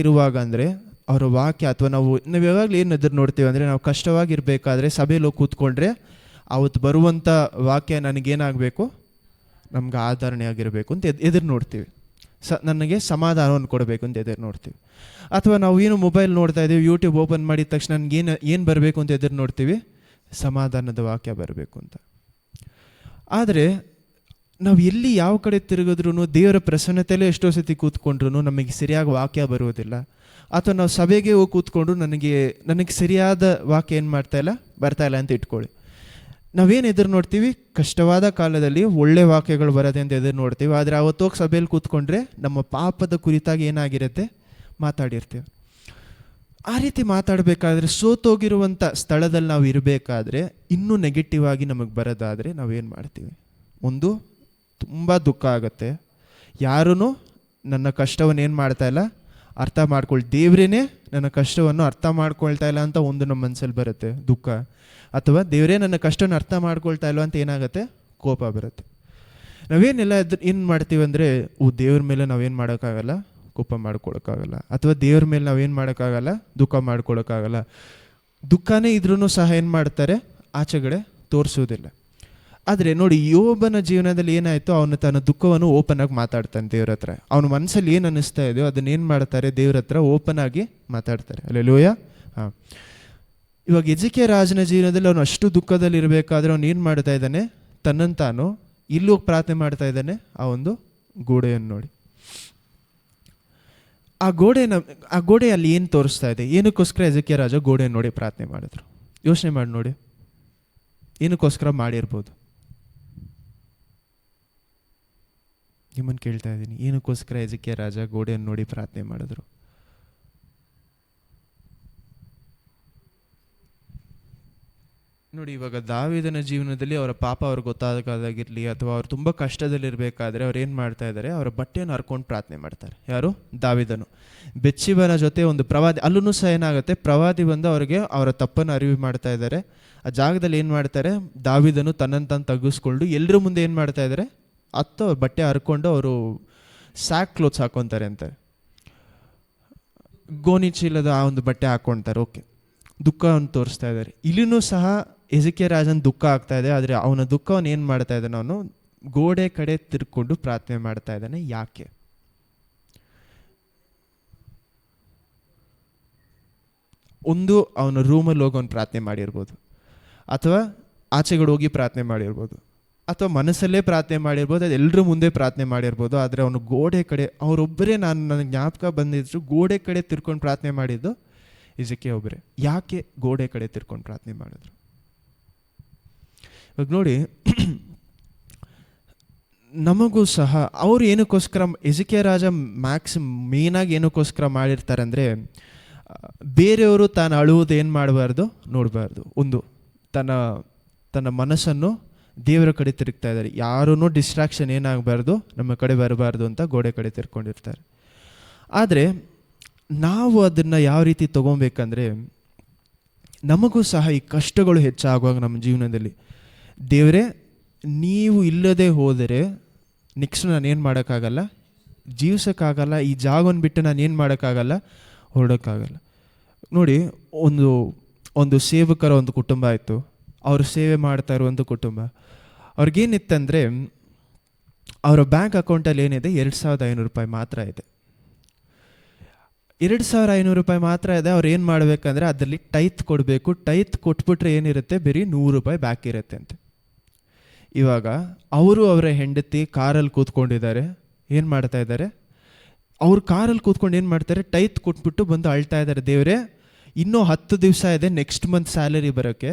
ಇರುವಾಗ ಅಂದರೆ ಅವರ ವಾಕ್ಯ, ಅಥವಾ ನಾವು ಯಾವಾಗಲೂ ಏನು ಎದುರು ನೋಡ್ತೀವಿ ಅಂದರೆ, ನಾವು ಕಷ್ಟವಾಗಿರಬೇಕಾದ್ರೆ ಸಭೆಯಲ್ಲಿ ಕೂತ್ಕೊಂಡ್ರೆ ಅವತ್ತು ಬರುವಂಥ ವಾಕ್ಯ ನನಗೇನಾಗಬೇಕು, ನಮ್ಗೆ ಆಧರಣೆ ಆಗಿರಬೇಕು ಅಂತ ಎದುರು ನೋಡ್ತೀವಿ, ನನಗೆ ಸಮಾಧಾನವನ್ನು ಕೊಡಬೇಕು ಅಂತ ಎದುರು ನೋಡ್ತೀವಿ. ಅಥವಾ ನಾವು ಏನು ಮೊಬೈಲ್ ನೋಡ್ತಾ ಇದ್ದೀವಿ, ಯೂಟ್ಯೂಬ್ ಓಪನ್ ಮಾಡಿದ ತಕ್ಷಣ ನನಗೇನು ಬರಬೇಕು ಅಂತ ಎದುರು ನೋಡ್ತೀವಿ, ಸಮಾಧಾನದ ವಾಕ್ಯ ಬರಬೇಕು ಅಂತ. ಆದರೆ ನಾವು ಎಲ್ಲಿ ಯಾವ ಕಡೆ ತಿರುಗಿದ್ರೂ, ದೇವರ ಪ್ರಸನ್ನತೆಯಲ್ಲೇ ಎಷ್ಟೋ ಸತಿ ಕೂತ್ಕೊಂಡ್ರು ನಮಗೆ ಸರಿಯಾಗಿ ವಾಕ್ಯ ಬರುವುದಿಲ್ಲ. ಅಥವಾ ನಾವು ಸಭೆಗೆ ಹೋಗಿ ಕೂತ್ಕೊಂಡ್ರು ನನಗೆ ಸರಿಯಾದ ವಾಕ್ಯ ಏನು ಬರ್ತಾ ಇಲ್ಲ ಅಂತ ಇಟ್ಕೊಳ್ಳಿ. ನಾವೇನು ಎದುರು ನೋಡ್ತೀವಿ, ಕಷ್ಟವಾದ ಕಾಲದಲ್ಲಿ ಒಳ್ಳೆ ವಾಕ್ಯಗಳು ಬರೋದೆ ಅಂತ ಎದುರು ನೋಡ್ತೀವಿ. ಆದರೆ ಅವತ್ತು ಹೋಗಿ ಸಭೆಯಲ್ಲಿ ಕೂತ್ಕೊಂಡ್ರೆ ನಮ್ಮ ಪಾಪದ ಕುರಿತಾಗಿ ಏನಾಗಿರುತ್ತೆ, ಮಾತಾಡಿರ್ತೀವಿ. ಆ ರೀತಿ ಮಾತಾಡಬೇಕಾದ್ರೆ, ಸೋತೋಗಿರುವಂಥ ಸ್ಥಳದಲ್ಲಿ ನಾವು ಇರಬೇಕಾದ್ರೆ, ಇನ್ನೂ ನೆಗೆಟಿವ್ ಆಗಿ ನಮಗೆ ಬರೋದಾದರೆ ನಾವೇನು ಮಾಡ್ತೀವಿ, ಒಂದು ತುಂಬ ದುಃಖ ಆಗುತ್ತೆ. ಯಾರೂ ನನ್ನ ಕಷ್ಟವನ್ನು ಏನು ಮಾಡ್ತಾ ಇಲ್ಲ, ಅರ್ಥ ಮಾಡ್ಕೊಳ್ಳಿ, ದೇವರೇ ನನ್ನ ಕಷ್ಟವನ್ನು ಅರ್ಥ ಮಾಡ್ಕೊಳ್ತಾ ಇಲ್ಲ ಅಂತ ಒಂದು ನಮ್ಮ ಮನಸ್ಸಲ್ಲಿ ಬರುತ್ತೆ ದುಃಖ. ಅಥವಾ ದೇವರೇ ನನ್ನ ಕಷ್ಟವನ್ನು ಅರ್ಥ ಮಾಡ್ಕೊಳ್ತಾ ಇಲ್ಲ ಅಂತ ಏನಾಗುತ್ತೆ, ಕೋಪ ಬರುತ್ತೆ. ನಾವೇನೆಲ್ಲ ಏನು ಮಾಡ್ತೀವಿ ಅಂದರೆ, ದೇವ್ರ ಮೇಲೆ ನಾವೇನು ಮಾಡೋಕ್ಕಾಗಲ್ಲ, ಕೋಪ ಮಾಡ್ಕೊಳಕ್ಕಾಗಲ್ಲ. ಅಥವಾ ದೇವ್ರ ಮೇಲೆ ನಾವೇನು ಮಾಡೋಕ್ಕಾಗಲ್ಲ, ದುಃಖ ಮಾಡ್ಕೊಳಕ್ಕಾಗಲ್ಲ. ದುಃಖನೇ ಇದ್ರೂ ಸಹ ಏನು ಮಾಡ್ತಾರೆ, ಆಚೆಗಡೆ ತೋರಿಸೋದಿಲ್ಲ. ಆದರೆ ನೋಡಿ, ಯೋಬನ ಜೀವನದಲ್ಲಿ ಏನಾಯಿತು, ಅವನು ತನ್ನ ದುಃಖವನ್ನು ಓಪನ್ ಆಗಿ ಮಾತಾಡ್ತಾನೆ ದೇವ್ರ ಹತ್ರ. ಅವನ ಮನಸ್ಸಲ್ಲಿ ಏನು ಅನ್ನಿಸ್ತಾ ಇದೆಯೋ ಅದನ್ನೇನು ಮಾಡ್ತಾರೆ, ದೇವ್ರ ಹತ್ರ ಓಪನ್ ಆಗಿ ಮಾತಾಡ್ತಾರೆ. ಹಲ್ಲೆಲೂಯಾ. ಹಾಂ, ಇವಾಗ ಎಜೆಕ್ಯ ರಾಜನ ಜೀವನದಲ್ಲಿ ಅವನು ಅಷ್ಟು ದುಃಖದಲ್ಲಿ ಇರಬೇಕಾದ್ರೆ ಅವನು ಏನು ಮಾಡ್ತಾ ಇದ್ದಾನೆ, ತನ್ನನ್ನು ತಾನು ಇಲ್ಲೂ ಪ್ರಾರ್ಥನೆ ಮಾಡ್ತಾ ಇದ್ದಾನೆ. ಆ ಒಂದು ಗೋಡೆಯನ್ನು ನೋಡಿ, ಆ ಗೋಡೆ ಅಲ್ಲಿ ಏನು ತೋರಿಸ್ತಾ ಇದೆ, ಏನಕ್ಕೋಸ್ಕರ ಎಜೆಕ್ಯ ರಾಜ ಗೋಡೆಯನ್ನು ನೋಡಿ ಪ್ರಾರ್ಥನೆ ಮಾಡಿದ್ರು, ಯೋಚನೆ ಮಾಡಿ ನೋಡಿ, ಏನಕ್ಕೋಸ್ಕರ ಮಾಡಿರ್ಬೋದು. ನಿಮ್ಮನ್ನು ಕೇಳ್ತಾ ಇದ್ದೀನಿ, ಏನಕ್ಕೋಸ್ಕರ ಎಜೆಕ್ಯ ರಾಜ ಗೋಡೆಯನ್ನು ನೋಡಿ ಪ್ರಾರ್ಥನೆ ಮಾಡಿದ್ರು? ನೋಡಿ, ಇವಾಗ ದಾವೀದನ ಜೀವನದಲ್ಲಿ ಅವರ ಪಾಪ ಅವ್ರಿಗೆ ಗೊತ್ತಾದಾಗಿರಲಿ, ಅಥವಾ ಅವ್ರು ತುಂಬ ಕಷ್ಟದಲ್ಲಿರಬೇಕಾದ್ರೆ ಅವ್ರು ಏನು ಮಾಡ್ತಾ ಇದ್ದಾರೆ, ಅವರ ಬಟ್ಟೆಯನ್ನು ಹರ್ಕೊಂಡು ಪ್ರಾರ್ಥನೆ ಮಾಡ್ತಾರೆ. ಯಾರು? ದಾವೀದನು. ಬೆತ್ಷೆಬನ ಜೊತೆ ಒಂದು ಪ್ರವಾದಿ, ಅಲ್ಲೂ ಸಹ ಏನಾಗುತ್ತೆ, ಪ್ರವಾದಿ ಬಂದು ಅವರಿಗೆ ಅವರ ತಪ್ಪನ್ನು ಅರಿವು ಮಾಡ್ತಾ ಇದ್ದಾರೆ. ಆ ಜಾಗದಲ್ಲಿ ಏನು ಮಾಡ್ತಾರೆ, ದಾವೀದನು ತನ್ನನ್ನು ತಾನು ತಗ್ಗಿಸ್ಕೊಂಡು ಎಲ್ಲರ ಮುಂದೆ ಏನು ಮಾಡ್ತಾ ಇದ್ದಾರೆ, ಬಟ್ಟೆ ಹರ್ಕೊಂಡು ಅವರು ಸ್ಯಾಕ್ ಕ್ಲೋತ್ಸ್ ಹಾಕೊತಾರೆ ಅಂತಾರೆ, ಗೋಣಿ ಚೀಲದ ಆ ಒಂದು ಬಟ್ಟೆ ಹಾಕ್ಕೊಳ್ತಾರೆ. ಓಕೆ, ದುಃಖವನ್ನು ತೋರಿಸ್ತಾ ಇದ್ದಾರೆ. ಇಲ್ಲಿನೂ ಸಹ ಎಜಿಕಿಯ ರಾಜನ ದುಃಖ ಆಗ್ತಾ ಇದೆ. ಆದರೆ ಅವನ ದುಃಖವನ್ನು ಏನು ಮಾಡ್ತಾ ಇದ್ದಾನೆ, ಅವನು ಗೋಡೆ ಕಡೆ ತಿರ್ಕೊಂಡು ಪ್ರಾರ್ಥನೆ ಮಾಡ್ತಾ ಇದ್ದಾನೆ. ಯಾಕೆ? ಒಂದು, ಅವನ ರೂಮಲ್ಲಿ ಹೋಗಿ ಅವನು ಪ್ರಾರ್ಥನೆ ಮಾಡಿರ್ಬೋದು, ಅಥವಾ ಆಚೆಗಡೆ ಹೋಗಿ ಪ್ರಾರ್ಥನೆ ಮಾಡಿರ್ಬೋದು, ಅಥವಾ ಮನಸ್ಸಲ್ಲೇ ಪ್ರಾರ್ಥನೆ ಮಾಡಿರ್ಬೋದು, ಅದು ಎಲ್ಲರೂ ಮುಂದೆ ಪ್ರಾರ್ಥನೆ ಮಾಡಿರ್ಬೋದು. ಆದರೆ ಅವನು ಗೋಡೆ ಕಡೆ, ಅವರೊಬ್ಬರೇ, ನನಗೆ ಜ್ಞಾಪಕ ಬಂದಿದ್ರು, ಗೋಡೆ ಕಡೆ ತಿರ್ಕೊಂಡು ಪ್ರಾರ್ಥನೆ ಮಾಡಿದ್ದು ಎಜಿಕಿಯ ಒಬ್ಬರೇ. ಯಾಕೆ ಗೋಡೆ ಕಡೆ ತಿರ್ಕೊಂಡು ಪ್ರಾರ್ಥನೆ ಮಾಡಿದ್ರು? ಇವಾಗ ನೋಡಿ, ನಮಗೂ ಸಹ ಅವರು ಏನಕ್ಕೋಸ್ಕರ, ಎಜಿಕಿಯ ರಾಜ ಮೇಯ್ನಾಗಿ ಏನಕ್ಕೋಸ್ಕರ ಮಾಡಿರ್ತಾರೆ ಅಂದರೆ, ಬೇರೆಯವರು ತಾನು ಅಳುವುದು ಏನು ಮಾಡಬಾರ್ದು, ನೋಡಬಾರ್ದು. ಒಂದು, ತನ್ನ ಮನಸ್ಸನ್ನು ದೇವರ ಕಡೆ ತಿರುಗ್ತಾ ಇದ್ದಾರೆ. ಯಾರೂ ಡಿಸ್ಟ್ರಾಕ್ಷನ್ ಏನಾಗಬಾರ್ದು, ನಮ್ಮ ಕಡೆ ಬರಬಾರ್ದು ಅಂತ ಗೋಡೆ ಕಡೆ ತಿರ್ಕೊಂಡಿರ್ತಾರೆ. ಆದರೆ ನಾವು ಅದನ್ನು ಯಾವ ರೀತಿ ತೊಗೊಬೇಕಂದ್ರೆ, ನಮಗೂ ಸಹ ಈ ಕಷ್ಟಗಳು ಹೆಚ್ಚಾಗುವಾಗ ನಮ್ಮ ಜೀವನದಲ್ಲಿ, ದೇವರೇ ನೀವು ಇಲ್ಲದೆ ಹೋದರೆ ನೆಕ್ಸ್ಟ್ ನಾನೇನು ಮಾಡೋಕ್ಕಾಗಲ್ಲ, ಜೀವಿಸೋಕ್ಕಾಗಲ್ಲ, ಈ ಜಾಗವನ್ನು ಬಿಟ್ಟು ನಾನು ಏನು ಮಾಡೋಕ್ಕಾಗಲ್ಲ, ಹೊರಡೋಕ್ಕಾಗಲ್ಲ. ನೋಡಿ, ಒಂದು ಸೇವಕರ ಒಂದು ಕುಟುಂಬ ಆಯಿತು, ಅವರು ಸೇವೆ ಮಾಡ್ತಾ ಇರುವಂಥ ಕುಟುಂಬ. ಅವ್ರಿಗೇನಿತ್ತಂದರೆ, ಅವರ ಬ್ಯಾಂಕ್ ಅಕೌಂಟಲ್ಲಿ ಏನಿದೆ, 2500 ರೂಪಾಯಿ ಮಾತ್ರ ಇದೆ. 2500 ರೂಪಾಯಿ ಮಾತ್ರ ಇದೆ. ಅವ್ರು ಏನು ಮಾಡಬೇಕಂದ್ರೆ ಅದರಲ್ಲಿ ಟೈತ್ ಕೊಡಬೇಕು. ಟೈತ್ ಕೊಟ್ಬಿಟ್ರೆ ಏನಿರುತ್ತೆ, ಬರೀ 100 ರೂಪಾಯಿ ಬ್ಯಾಕ್ ಇರುತ್ತೆ ಅಂತೆ. ಇವಾಗ ಅವರು ಅವರ ಹೆಂಡತಿ ಕಾರಲ್ಲಿ ಕೂತ್ಕೊಂಡಿದ್ದಾರೆ. ಏನು ಮಾಡ್ತಾ ಇದ್ದಾರೆ, ಅವ್ರು ಕಾರಲ್ಲಿ ಕೂತ್ಕೊಂಡು ಏನು ಮಾಡ್ತಾರೆ, ಟೈತ್ ಕೊಟ್ಬಿಟ್ಟು ಬಂದು ಅಳ್ತಾ ಇದ್ದಾರೆ, ದೇವರೇ ಇನ್ನೂ 10 ದಿವಸ ಇದೆ ನೆಕ್ಸ್ಟ್ ಮಂತ್ ಸ್ಯಾಲರಿ ಬರೋಕ್ಕೆ,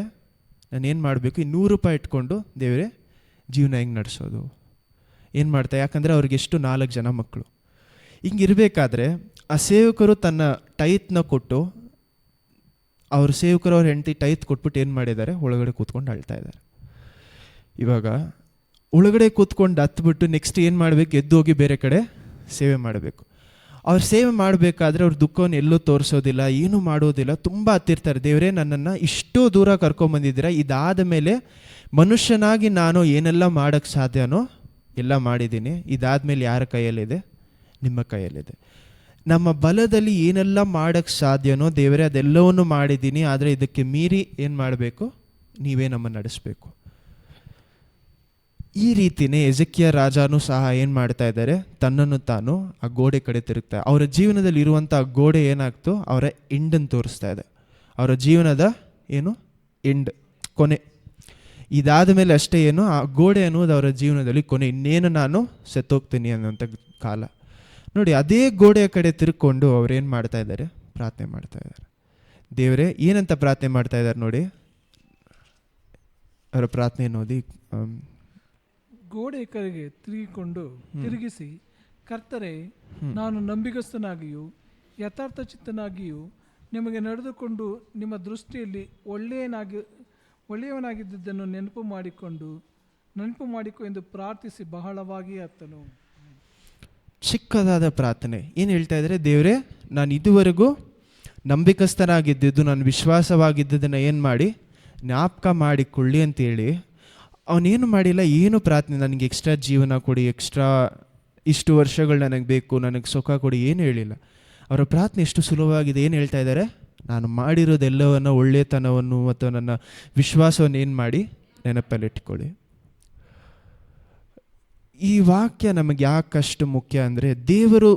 ನಾನು ಏನು ಮಾಡಬೇಕು, ಈ 100 ರೂಪಾಯಿ ಇಟ್ಕೊಂಡು ದೇವರೇ ಜೀವನ ಹೆಂಗೆ ನಡೆಸೋದು, ಏನು ಮಾಡ್ತಾರೆ? ಯಾಕಂದರೆ ಅವ್ರಿಗೆ ಎಷ್ಟು 4 ಜನ ಮಕ್ಕಳು. ಹಿಂಗಿರಬೇಕಾದ್ರೆ ಆ ಸೇವಕರು ತನ್ನ ಟೈತ್ನ ಕೊಟ್ಟು, ಅವ್ರ ಸೇವಕರು ಅವ್ರ ಹೆಂಡತಿ ಟೈತ್ ಕೊಟ್ಬಿಟ್ಟು ಏನು ಮಾಡಿದ್ದಾರೆ, ಒಳಗಡೆ ಕೂತ್ಕೊಂಡು ಅಳ್ತಾ ಇದ್ದಾರೆ. ಇವಾಗ ಒಳಗಡೆ ಕೂತ್ಕೊಂಡು ಹತ್ಬಿಟ್ಟು ನೆಕ್ಸ್ಟ್ ಏನು ಮಾಡಬೇಕು, ಎದ್ದು ಹೋಗಿ ಬೇರೆ ಕಡೆ ಸೇವೆ ಮಾಡಬೇಕು. ಅವ್ರು ಸೇವೆ ಮಾಡಬೇಕಾದ್ರೆ ಅವ್ರ ದುಃಖವನ್ನು ಎಲ್ಲೂ ತೋರಿಸೋದಿಲ್ಲ, ಏನೂ ಮಾಡೋದಿಲ್ಲ, ತುಂಬ ಹತ್ತಿರ್ತಾರೆ. ದೇವರೇ ನನ್ನನ್ನು ಇಷ್ಟು ದೂರ ಕರ್ಕೊಂಬಂದಿದ್ದೀರಾ, ಇದಾದ ಮೇಲೆ ಮನುಷ್ಯನಾಗಿ ನಾನು ಏನೆಲ್ಲ ಮಾಡೋಕ್ಕೆ ಸಾಧ್ಯನೋ ಎಲ್ಲ ಮಾಡಿದ್ದೀನಿ, ಇದಾದಮೇಲೆ ಯಾರ ಕೈಯಲ್ಲಿದೆ, ನಿಮ್ಮ ಕೈಯಲ್ಲಿದೆ. ನಮ್ಮ ಬಲದಲ್ಲಿ ಏನೆಲ್ಲ ಮಾಡೋಕ್ಕೆ ಸಾಧ್ಯನೋ ದೇವರೇ ಅದೆಲ್ಲವನ್ನು ಮಾಡಿದ್ದೀನಿ, ಆದರೆ ಇದಕ್ಕೆ ಮೀರಿ ಏನು ಮಾಡಬೇಕು, ನೀವೇ ನಮ್ಮನ್ನು ನಡೆಸಬೇಕು. ಈ ರೀತಿಯೇ ಎಜಿಕಿಯ ರಾಜನೂ ಸಹ ಏನು ಮಾಡ್ತಾ ಇದ್ದಾರೆ, ತನ್ನನ್ನು ತಾನು ಆ ಗೋಡೆ ಕಡೆ ತಿರುಗ್ತಾರೆ. ಅವರ ಜೀವನದಲ್ಲಿ ಇರುವಂಥ ಗೋಡೆ ಏನಾಗ್ತು, ಅವರ ಎಂಡನ್ನು ತೋರಿಸ್ತಾ ಇದೆ. ಅವರ ಜೀವನದ ಏನು ಎಂಡ್, ಕೊನೆ. ಇದಾದ ಮೇಲೆ ಅಷ್ಟೇ ಏನು, ಆ ಗೋಡೆ ಅನ್ನೋದು ಅವರ ಜೀವನದಲ್ಲಿ ಕೊನೆ, ಇನ್ನೇನು ನಾನು ಸತ್ತೋಗ್ತೀನಿ ಅನ್ನೋಂಥ ಕಾಲ. ನೋಡಿ, ಅದೇ ಗೋಡೆಯ ಕಡೆ ತಿರ್ಕೊಂಡು ಅವ್ರೇನು ಮಾಡ್ತಾ ಇದ್ದಾರೆ, ಪ್ರಾರ್ಥನೆ ಮಾಡ್ತಾ ಇದ್ದಾರೆ. ದೇವರೇ ಏನಂತ ಪ್ರಾರ್ಥನೆ ಮಾಡ್ತಾ ಇದ್ದಾರೆ ನೋಡಿ, ಅವರ ಪ್ರಾರ್ಥನೆ ನೋಡಿ. ಗೋಡೆ ಕಡೆಗೆ ತಿರುಗಿಸಿ, ಕರ್ತರೇ ನಾನು ನಂಬಿಗಸ್ತನಾಗಿಯೂ ಯಥಾರ್ಥ ಚಿತ್ತನಾಗಿಯೂ ನಿಮಗೆ ನಡೆದುಕೊಂಡು ನಿಮ್ಮ ದೃಷ್ಟಿಯಲ್ಲಿ ಒಳ್ಳೆಯವನಾಗಿದ್ದನ್ನು ನೆನಪು ಮಾಡಿಕೊ ಎಂದು ಪ್ರಾರ್ಥಿಸಿ ಬಹಳವಾಗಿ ಅತ್ತನು. ಚಿಕ್ಕದಾದ ಪ್ರಾರ್ಥನೆ. ಏನು ಹೇಳ್ತಾ ಇದ್ದಾರೆ, ದೇವರೇ ನಾನು ಇದುವರೆಗೂ ನಂಬಿಕಸ್ಥನಾಗಿದ್ದು, ನಾನು ವಿಶ್ವಾಸವಾಗಿದ್ದದನ್ನು ಏನು ಮಾಡಿ ಜ್ಞಾಪಕ ಮಾಡಿಕೊಳ್ಳಿ ಅಂತೇಳಿ ಅವನೇನು ಮಾಡಿಲ್ಲ, ಏನು ಪ್ರಾರ್ಥನೆ, ನನಗೆ ಎಕ್ಸ್ಟ್ರಾ ಜೀವನ ಕೊಡಿ, ಎಕ್ಸ್ಟ್ರಾ ಇಷ್ಟು ವರ್ಷಗಳು ನನಗೆ ಬೇಕು, ನನಗೆ ಸುಖ ಕೊಡಿ, ಏನು ಹೇಳಿಲ್ಲ. ಅವರ ಪ್ರಾರ್ಥನೆ ಎಷ್ಟು ಸುಲಭವಾಗಿದೆ. ಏನು ಹೇಳ್ತಾ ಇದ್ದಾರೆ, ನಾನು ಮಾಡಿರೋದೆಲ್ಲವನ್ನು, ಒಳ್ಳೆತನವನ್ನು ಮತ್ತು ನನ್ನ ವಿಶ್ವಾಸವನ್ನು ಏನು ಮಾಡಿ ನೆನಪಲ್ಲಿಟ್ಕೊಳ್ಳಿ. ಈ ವಾಕ್ಯ ನಮಗೆ ಯಾಕಷ್ಟು ಮುಖ್ಯ ಅಂದರೆ, ದೇವರು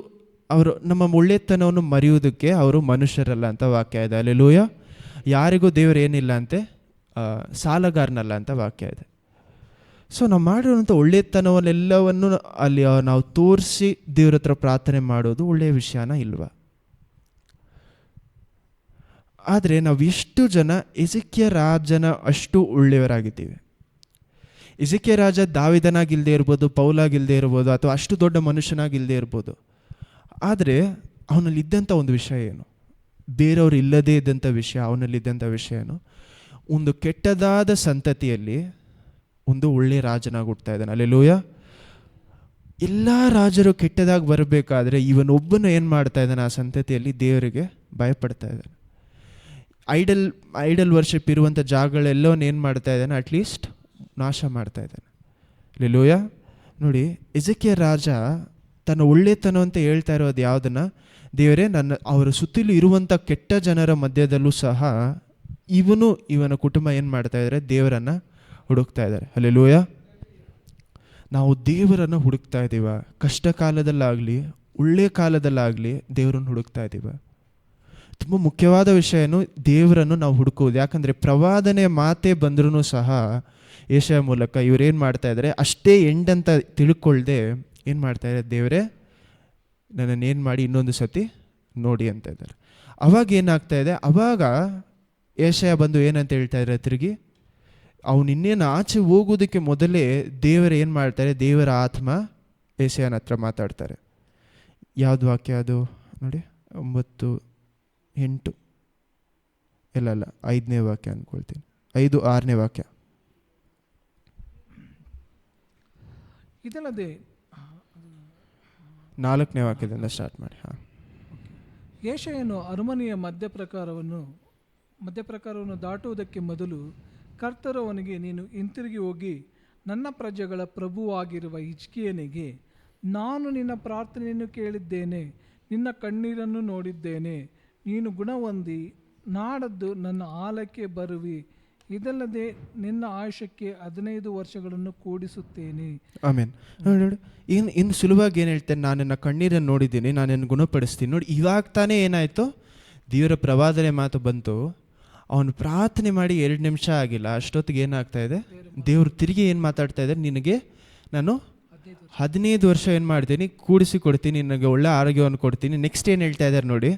ನಮ್ಮ ಒಳ್ಳೆತನವನ್ನು ಮರೆಯುವುದಕ್ಕೆ ಅವರು ಮನುಷ್ಯರಲ್ಲ ಅಂತ ವಾಕ್ಯ ಇದೆ. ಹಲ್ಲೆಲೂಯಾ. ಯಾರಿಗೂ ದೇವರು ಏನಿಲ್ಲ ಅಂತೆ, ಸಾಲಗಾರನಲ್ಲ ಅಂತ ವಾಕ್ಯ ಇದೆ. ಸೊ ನಾವು ಮಾಡಿರುವಂಥ ಒಳ್ಳೆತನವನ್ನೆಲ್ಲವನ್ನು ಅಲ್ಲಿ ನಾವು ತೋರಿಸಿ ದೇವ್ರ ಹತ್ರ ಪ್ರಾರ್ಥನೆ ಮಾಡೋದು ಒಳ್ಳೆಯ ವಿಷಯನ ಇಲ್ವಾ? ಆದರೆ ನಾವು ಎಷ್ಟು ಜನ ಎಜಿಕಿಯ ರಾಜನ ಅಷ್ಟು ಒಳ್ಳೆಯವರಾಗಿದ್ದೀವಿ? ಎಜಿಕಿಯ ರಾಜ ದಾವಿದನಾಗಿಲ್ಲದೆ ಇರ್ಬೋದು, ಪೌಲಾಗಿಲ್ಲದೆ ಇರ್ಬೋದು, ಅಥವಾ ಅಷ್ಟು ದೊಡ್ಡ ಮನುಷ್ಯನಾಗಿಲ್ಲದೆ ಇರ್ಬೋದು. ಆದರೆ ಅವನಲ್ಲಿದ್ದಂಥ ಒಂದು ವಿಷಯ ಏನು, ಬೇರೆಯವರು ಇಲ್ಲದೇ ಇದ್ದಂಥ ವಿಷಯ, ಅವನಲ್ಲಿದ್ದಂಥ ವಿಷಯ ಏನು, ಒಂದು ಕೆಟ್ಟದಾದ ಸಂತತಿಯಲ್ಲಿ ಒಂದು ಒಳ್ಳೆಯ ರಾಜನಾಗಿ ಹುಡ್ತಾ ಇದ್ದಾನೆ. ಹಲ್ಲೆಲೂಯಾ. ಎಲ್ಲ ರಾಜರು ಕೆಟ್ಟದಾಗಿ ಬರಬೇಕಾದ್ರೆ ಇವನೊಬ್ಬನ ಏನು ಮಾಡ್ತಾ ಇದ್ದಾನೆ, ಆ ಸಂತತಿಯಲ್ಲಿ ದೇವರಿಗೆ ಭಯಪಡ್ತಾ ಇದ್ದಾನೆ. ಐಡಲ್ ವರ್ಷಿಪ್ ಇರುವಂಥ ಜಾಗಗಳೆಲ್ಲವನ್ನ ಏನು ಮಾಡ್ತಾ ಇದ್ದಾನೆ, ಅಟ್ಲೀಸ್ಟ್ ನಾಶ ಮಾಡ್ತಾ ಇದ್ದಾನೆ. ಹಲ್ಲೆಲೂಯಾ. ನೋಡಿ, ಎಜಿಕಿಯ ರಾಜ ತನ್ನ ಒಳ್ಳೆತನ ಅಂತ ಹೇಳ್ತಾ ಇರೋದು ಯಾವುದನ್ನು, ದೇವರೇ ಅವರ ಸುತ್ತಲೂ ಇರುವಂಥ ಕೆಟ್ಟ ಜನರ ಮಧ್ಯದಲ್ಲೂ ಸಹ ಇವನ ಕುಟುಂಬ ಏನು ಮಾಡ್ತಾ ಇದ್ದಾರೆ, ದೇವರನ್ನು ಹುಡುಕ್ತಾ ಇದ್ದಾರೆ. ಹಲ್ಲೆಲೂಯ. ನಾವು ದೇವರನ್ನು ಹುಡುಕ್ತಾ ಇದ್ದೀವ, ಕಷ್ಟ ಕಾಲದಲ್ಲಾಗಲಿ ಒಳ್ಳೆಯ ಕಾಲದಲ್ಲಾಗಲಿ ದೇವರನ್ನು ಹುಡುಕ್ತಾ ಇದ್ದೀವ. ತುಂಬ ಮುಖ್ಯವಾದ ವಿಷಯನು ದೇವರನ್ನು ನಾವು ಹುಡುಕುವುದು. ಯಾಕಂದರೆ ಪ್ರವಾದನೆ ಮಾತೇ ಬಂದ್ರೂ ಸಹ ಯೆಶಾಯ ಮೂಲಕ ಇವರೇನು ಮಾಡ್ತಾ ಇದ್ದಾರೆ, ಅಷ್ಟೇ ಎಂಡಂತ ತಿಳ್ಕೊಳ್ದೆ ಏನು ಮಾಡ್ತಾ ಇದ್ದಾರೆ, ದೇವರೇ ನನ್ನನ್ನು ಏನು ಮಾಡಿ ಇನ್ನೊಂದು ಸತಿ ನೋಡಿ ಅಂತ ಇದ್ದಾರೆ. ಅವಾಗ ಏನಾಗ್ತಾ ಇದೆ, ಅವಾಗ ಯೆಶಾಯ ಬಂದು ಏನಂತ ಹೇಳ್ತಾ ಇದ್ದಾರೆ, ತಿರುಗಿ ಅವನು ಇನ್ನೇನು ಆಚೆ ಹೋಗೋದಕ್ಕೆ ಮೊದಲೇ ದೇವರು ಏನು ಮಾಡ್ತಾರೆ, ದೇವರ ಆತ್ಮ ಯೆಶಾಯನ ಹತ್ರ ಮಾತಾಡ್ತಾರೆ. ಯಾವುದು ವಾಕ್ಯ ಅದು ನೋಡಿ, 9:8 ಇಲ್ಲ 5ನೇ ವಾಕ್ಯ ಅಂದ್ಕೊಳ್ತೀನಿ, 5:6ನೇ ವಾಕ್ಯ. ಇದಲ್ಲದೆ 4ನೇ ವಾಕ್ಯದಿಂದ ಸ್ಟಾರ್ಟ್ ಮಾಡಿ. ಹಾಂ. ಯೆಶಾಯನು ಅರಮನೆಯ ಮಧ್ಯಪ್ರಕಾರವನ್ನು ದಾಟುವುದಕ್ಕೆ ಮೊದಲು ಕರ್ತರು ಅವನಿಗೆ, ನೀನು ಹಿಂತಿರುಗಿ ಹೋಗಿ ನನ್ನ ಪ್ರಜೆಗಳ ಪ್ರಭುವಾಗಿರುವ ಹಿಜ್ಕೀಯನಿಗೆ, ನಾನು ನಿನ್ನ ಪ್ರಾರ್ಥನೆಯನ್ನು ಕೇಳಿದ್ದೇನೆ, ನಿನ್ನ ಕಣ್ಣೀರನ್ನು ನೋಡಿದ್ದೇನೆ, ನೀನು ಗುಣಹೊಂದಿ ನಾಡದ್ದು ನನ್ನ ಆಲಯಕ್ಕೆ ಬರುವಿ, ಇದಲ್ಲದೆ ನಿನ್ನ ಆಯುಷ್ಯಕ್ಕೆ 15 ವರ್ಷಗಳನ್ನು ಕೂಡಿಸುತ್ತೇನೆ. ಆಮೇನ್. ನೋಡಿ ಇನ್ನು ಸುಲಭವಾಗಿ ಏನು ಹೇಳ್ತೇನೆ, ನಾನು ನನ್ನ ಕಣ್ಣೀರನ್ನು ನೋಡಿದ್ದೀನಿ, ನಾನನ್ನು ಗುಣಪಡಿಸ್ತೀನಿ. ನೋಡಿ ಇವಾಗ ತಾನೇ ಏನಾಯಿತು, ದೇವರ ಪ್ರವಾದನೆ ಮಾತು ಬಂತು. ಅವನು ಪ್ರಾರ್ಥನೆ ಮಾಡಿ 2 ನಿಮಿಷ ಆಗಿಲ್ಲ, ಅಷ್ಟೊತ್ತಿಗೆ ಏನಾಗ್ತಾ ಇದೆ, ದೇವರು ತಿರುಗಿ ಏನು ಮಾತಾಡ್ತಾ ಇದ್ದಾರೆ, ನಿನಗೆ ನಾನು 15 ವರ್ಷ ಏನು ಮಾಡ್ತೀನಿ, ಕೂಡಿಸಿ ಕೊಡ್ತೀನಿ, ನಿನಗೆ ಒಳ್ಳೆ ಆರೋಗ್ಯವನ್ನು ಕೊಡ್ತೀನಿ. ನೆಕ್ಸ್ಟ್ ಏನು ಹೇಳ್ತಾ ಇದ್ದಾರೆ ನೋಡಿ,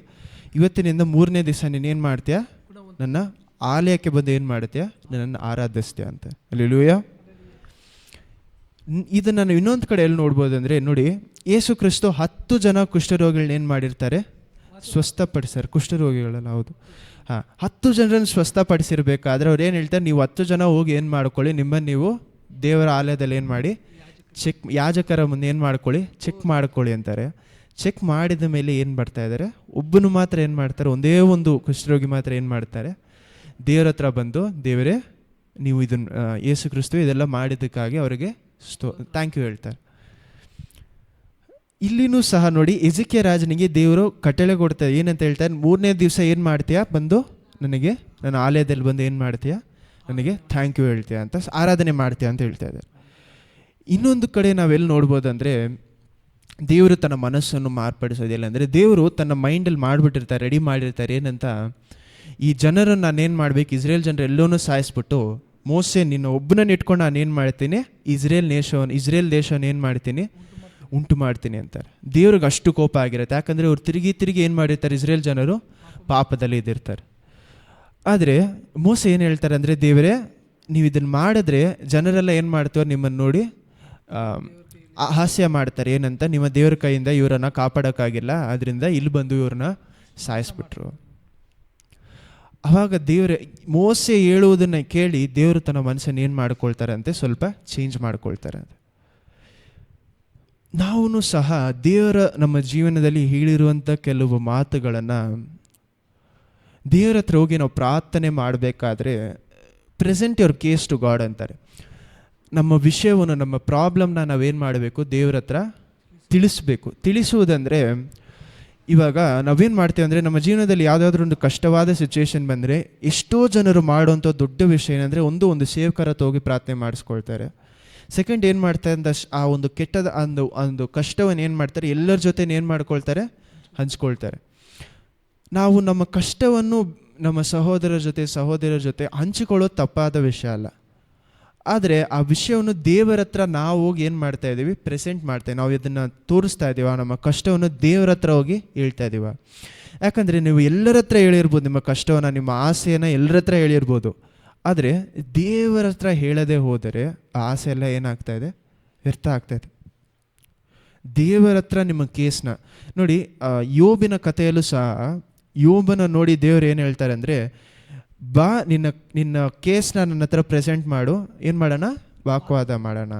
ಇವತ್ತಿನಿಂದ 3ನೇ ದಿವಸ ನೀನೇನು ಮಾಡ್ತೀಯಾ, ನನ್ನ ಆಲಯಕ್ಕೆ ಬಂದು ಏನು ಮಾಡ್ತೀಯಾ, ನನ್ನನ್ನು ಆರಾಧಿಸ್ತೀಯ ಅಂತ. ಹಲ್ಲೆಲೂಯಾ. ಇದನ್ನು ನಾನು ಇನ್ನೊಂದು ಕಡೆ ಎಲ್ಲಿ ನೋಡ್ಬೋದು ಅಂದರೆ, ನೋಡಿ ಯೇಸು ಕ್ರಿಸ್ತು 10 ಜನ ಕುಷ್ಠರೋಗಿಗಳನ್ನ ಏನು ಮಾಡಿರ್ತಾರೆ, ಸ್ವಸ್ಥಪಡಿಸ್ತಾರೆ. ಕುಷ್ಠರೋಗಿಗಳಲ್ಲ, ಹೌದು. ಹಾಂ, 10 ಜನರನ್ನು ಸ್ವಸ್ಥಪಡಿಸಿರ್ಬೇಕಾದ್ರೆ ಅವ್ರು ಏನು ಹೇಳ್ತಾರೆ, ನೀವು 10 ಜನ ಹೋಗಿ ಏನು ಮಾಡ್ಕೊಳ್ಳಿ, ನಿಮ್ಮನ್ನು ನೀವು ದೇವರ ಆಲಯದಲ್ಲಿ ಏನು ಮಾಡಿ ಯಾಜಕರ ಮುಂದೆ ಏನು ಮಾಡ್ಕೊಳ್ಳಿ, ಚೆಕ್ ಮಾಡ್ಕೊಳ್ಳಿ ಅಂತಾರೆ. ಚೆಕ್ ಮಾಡಿದ ಮೇಲೆ ಏನು ಬರ್ತಾ ಇದ್ದಾರೆ, ಒಬ್ಬನು ಮಾತ್ರ ಏನು ಮಾಡ್ತಾರೆ, ಒಂದೇ ಒಂದು ಕುಷ್ಠರೋಗಿ ಮಾತ್ರ ಏನು ಮಾಡ್ತಾರೆ, ದೇವರ ಹತ್ರ ಬಂದು, ದೇವರೇ ನೀವು ಇದನ್ನು ಯೇಸು ಕ್ರಿಸ್ತು ಇದೆಲ್ಲ ಮಾಡಿದ್ದಕ್ಕಾಗಿ ಅವರಿಗೆ ಥ್ಯಾಂಕ್ ಯು ಹೇಳ್ತಾರೆ. ಇಲ್ಲಿನೂ ಸಹ ನೋಡಿ, ಹಿಜ್ಕೀಯ ರಾಜನಿಗೆ ದೇವರು ಕಟ್ಟಳೆ ಕೊಡ್ತಾರೆ, ಏನಂತ ಹೇಳ್ತಾರೆ, 3ನೇ ದಿವಸ ಏನು ಮಾಡ್ತೀಯಾ, ಬಂದು ನನಗೆ ನನ್ನ ಆಲಯದಲ್ಲಿ ಬಂದು ಏನು ಮಾಡ್ತೀಯಾ, ನನಗೆ ಥ್ಯಾಂಕ್ ಯು ಹೇಳ್ತೀಯಾ ಅಂತ, ಆರಾಧನೆ ಮಾಡ್ತೀಯಾ ಅಂತ ಹೇಳ್ತಾ ಇದ್ದಾರೆ. ಇನ್ನೊಂದು ಕಡೆ ನಾವೆಲ್ಲಿ ನೋಡ್ಬೋದು ಅಂದರೆ, ದೇವರು ತನ್ನ ಮನಸ್ಸನ್ನು ಮಾರ್ಪಡಿಸೋದಿಲ್ಲ. ಅಂದರೆ ದೇವರು ತನ್ನ ಮೈಂಡಲ್ಲಿ ಮಾಡಿಬಿಟ್ಟಿರ್ತಾರೆ, ರೆಡಿ ಮಾಡಿರ್ತಾರೆ ಏನಂತ, ಈ ಜನರನ್ನು ನಾನೇನು ಮಾಡಬೇಕು, ಇಸ್ರೇಲ್ ಜನರು ಎಲ್ಲವನ್ನೂ ಸಾಯಿಸ್ಬಿಟ್ಟು, ಮೋಸೆ ನಿನ್ನ ಒಬ್ಬನನ್ನು ಇಟ್ಕೊಂಡು ನಾನೇನು ಮಾಡ್ತೀನಿ, ಇಸ್ರೇಲ್ ದೇಶವನ್ನು ಏನು ಮಾಡ್ತೀನಿ, ಉಂಟು ಮಾಡ್ತೀನಿ ಅಂತಾರೆ. ದೇವ್ರಿಗೆ ಅಷ್ಟು ಕೋಪ ಆಗಿರುತ್ತೆ. ಯಾಕಂದರೆ ಅವ್ರು ತಿರುಗಿ ಏನು ಮಾಡಿರ್ತಾರೆ, ಇಸ್ರೇಲ್ ಜನರು ಪಾಪದಲ್ಲಿ ಇದ್ದಿರ್ತಾರೆ. ಆದರೆ ಮೋಸೆ ಏನು ಹೇಳ್ತಾರೆ ಅಂದರೆ, ದೇವರೇ ನೀವು ಇದನ್ನು ಮಾಡಿದ್ರೆ ಜನರೆಲ್ಲ ಏನು ಮಾಡ್ತೀವೋ ನಿಮ್ಮನ್ನು ನೋಡಿ ಹಾಸ್ಯ ಮಾಡ್ತಾರೆ. ಏನಂತ, ನಿಮ್ಮ ದೇವ್ರ ಕೈಯಿಂದ ಇವರನ್ನು ಕಾಪಾಡೋಕ್ಕಾಗಿಲ್ಲ, ಅದರಿಂದ ಇಲ್ಲಿ ಬಂದು ಇವ್ರನ್ನ ಸಾಯಿಸ್ಬಿಟ್ರು. ಆವಾಗ ಮೋಸೆ ಹೇಳುವುದನ್ನು ಕೇಳಿ ದೇವರು ತನ್ನ ಮನಸ್ಸನ್ನು ಏನು ಮಾಡ್ಕೊಳ್ತಾರೆ ಅಂತೆ, ಸ್ವಲ್ಪ ಚೇಂಜ್ ಮಾಡ್ಕೊಳ್ತಾರೆ. ನಾವು ಸಹ ದೇವರ ನಮ್ಮ ಜೀವನದಲ್ಲಿ ಹೇಳಿರುವಂಥ ಕೆಲವು ಮಾತುಗಳನ್ನು ದೇವರ ಹತ್ರ ಹೋಗಿ ನಾವು ಪ್ರಾರ್ಥನೆ ಮಾಡಬೇಕಾದ್ರೆ, present your case to God ಅಂತಾರೆ. ನಮ್ಮ ವಿಷಯವನ್ನು, ನಮ್ಮ ಪ್ರಾಬ್ಲಮ್ನ ನಾವೇನು ಮಾಡಬೇಕು, ದೇವರ ಹತ್ರ ತಿಳಿಸ್ಬೇಕು. ತಿಳಿಸುವುದಂದರೆ, ಇವಾಗ ನಾವೇನು ಮಾಡ್ತೇವೆ ಅಂದರೆ, ನಮ್ಮ ಜೀವನದಲ್ಲಿ ಯಾವುದಾದ್ರೂ ಒಂದು ಕಷ್ಟವಾದ ಸಿಚುವೇಶನ್ ಬಂದರೆ ಎಷ್ಟೋ ಜನರು ಮಾಡುವಂಥ ದೊಡ್ಡ ವಿಷಯ ಏನಂದರೆ, ಒಂದು ಸೇವಕರ ಹತ್ರ ಹೋಗಿ ಪ್ರಾರ್ಥನೆ ಮಾಡಿಸ್ಕೊಳ್ತಾರೆ. ಸೆಕೆಂಡ್ ಏನು ಮಾಡ್ತಾರೆ ಅಂತ, ಆ ಒಂದು ಕೆಟ್ಟದ ಒಂದು ಕಷ್ಟವನ್ನು ಏನು ಮಾಡ್ತಾರೆ, ಎಲ್ಲರ ಜೊತೆ ಏನು ಮಾಡ್ಕೊಳ್ತಾರೆ, ಹಂಚ್ಕೊಳ್ತಾರೆ. ನಾವು ನಮ್ಮ ಕಷ್ಟವನ್ನು ನಮ್ಮ ಸಹೋದರರ ಜೊತೆ ಹಂಚಿಕೊಳ್ಳೋದು ತಪ್ಪಾದ ವಿಷಯ ಅಲ್ಲ. ಆದರೆ ಆ ವಿಷಯವನ್ನು ದೇವರ ಹತ್ರ ನಾವು ಹೋಗಿ ಏನು ಮಾಡ್ತಾ ಇದ್ದೀವಿ, ಪ್ರೆಸೆಂಟ್ ಮಾಡ್ತೇವೆ. ನಾವು ಇದನ್ನು ತೋರಿಸ್ತಾ ಇದ್ದೀವ, ನಮ್ಮ ಕಷ್ಟವನ್ನು ದೇವರ ಹತ್ರ ಹೋಗಿ ಹೇಳ್ತಾ ಇದ್ದೀವ. ಯಾಕಂದರೆ ನೀವು ಎಲ್ಲರ ಹತ್ರ ಹೇಳಿರ್ಬೋದು ನಿಮ್ಮ ಕಷ್ಟವನ್ನು, ನಿಮ್ಮ ಆಸೆಯನ್ನು ಎಲ್ಲರ ಹತ್ರ ಹೇಳಿರ್ಬೋದು. ಆದರೆ ದೇವರ ಹತ್ರ ಹೇಳದೆ ಹೋದರೆ ಆ ಆಸೆ ಎಲ್ಲ ಏನಾಗ್ತಾ ಇದೆ, ವ್ಯರ್ಥ ಆಗ್ತಾಯಿದೆ. ದೇವರ ಹತ್ರ ನಿಮ್ಮ ಕೇಸ್ನ ನೋಡಿ, ಯೋಬಿನ ಕಥೆಯಲ್ಲೂ ಸಹ ಯೋಬನ ನೋಡಿ ದೇವರು ಏನು ಹೇಳ್ತಾರೆ ಅಂದರೆ, ಬಾ ನಿನ್ನ ಕೇಸ್ನ ನನ್ನ ಹತ್ರ ಪ್ರೆಸೆಂಟ್ ಮಾಡು, ಏನು ಮಾಡೋಣ, ವಾಕ್ವಾದ ಮಾಡೋಣ.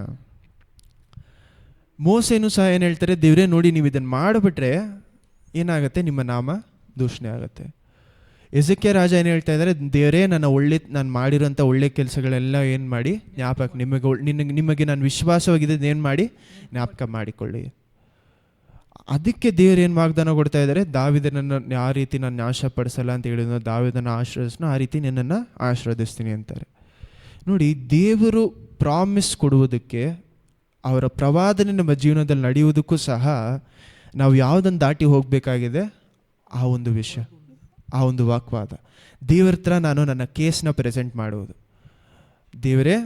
ಮೋಸೆನೂ ಸಹ ಏನು ಹೇಳ್ತಾರೆ, ದೇವರೇ ನೋಡಿ ನೀವು ಇದನ್ನು ಮಾಡಿಬಿಟ್ರೆ ಏನಾಗುತ್ತೆ, ನಿಮ್ಮ ನಾಮ ದೂಷಣೆ ಆಗುತ್ತೆ. ಹಿಜ್ಕೀಯ ರಾಜ ಏನು ಹೇಳ್ತಾ ಇದ್ದಾರೆ, ದೇವರೇ ನಾನು ಮಾಡಿರೋಂಥ ಒಳ್ಳೆ ಕೆಲಸಗಳೆಲ್ಲ ಏನು ಮಾಡಿ ಜ್ಞಾಪಕ, ನಿಮಗೆ ನಾನು ವಿಶ್ವಾಸವಾಗಿದ್ದು ಏನು ಮಾಡಿ ಜ್ಞಾಪಕ ಮಾಡಿಕೊಳ್ಳಿ. ಅದಕ್ಕೆ ದೇವ್ರು ಏನು ವಾಗ್ದಾನ ಕೊಡ್ತಾ ಇದ್ದಾರೆ, ದಾವಿದನನ್ನು ಯಾವ ರೀತಿ ನಾನು ನಾಶಪಡಿಸಲ್ಲ ಅಂತ ಹೇಳಿದ್ನೋ, ದಾವಿದನ ಆಶೀರ್ವದಿಸ್ನೋ ಆ ರೀತಿ ನಿನ್ನನ್ನು ಆಶೀರ್ವದಿಸ್ತೀನಿ ಅಂತಾರೆ. ನೋಡಿ, ದೇವರು ಪ್ರಾಮಿಸ್ ಕೊಡುವುದಕ್ಕೆ, ಅವರ ಪ್ರವಾದನೆ ನಮ್ಮ ಜೀವನದಲ್ಲಿ ನಡೆಯುವುದಕ್ಕೂ ಸಹ ನಾವು ಯಾವುದನ್ನು ದಾಟಿ ಹೋಗಬೇಕಾಗಿದೆ, ಆ ಒಂದು ವಿಷಯ, ಆ ಒಂದು ವಾಕ್ವಾದ. ದೇವರ ಹತ್ರ ನಾನು ನನ್ನ ಕೇಸ್ನ ಪ್ರೆಸೆಂಟ್ ಮಾಡುವುದು, ದೇವರೇ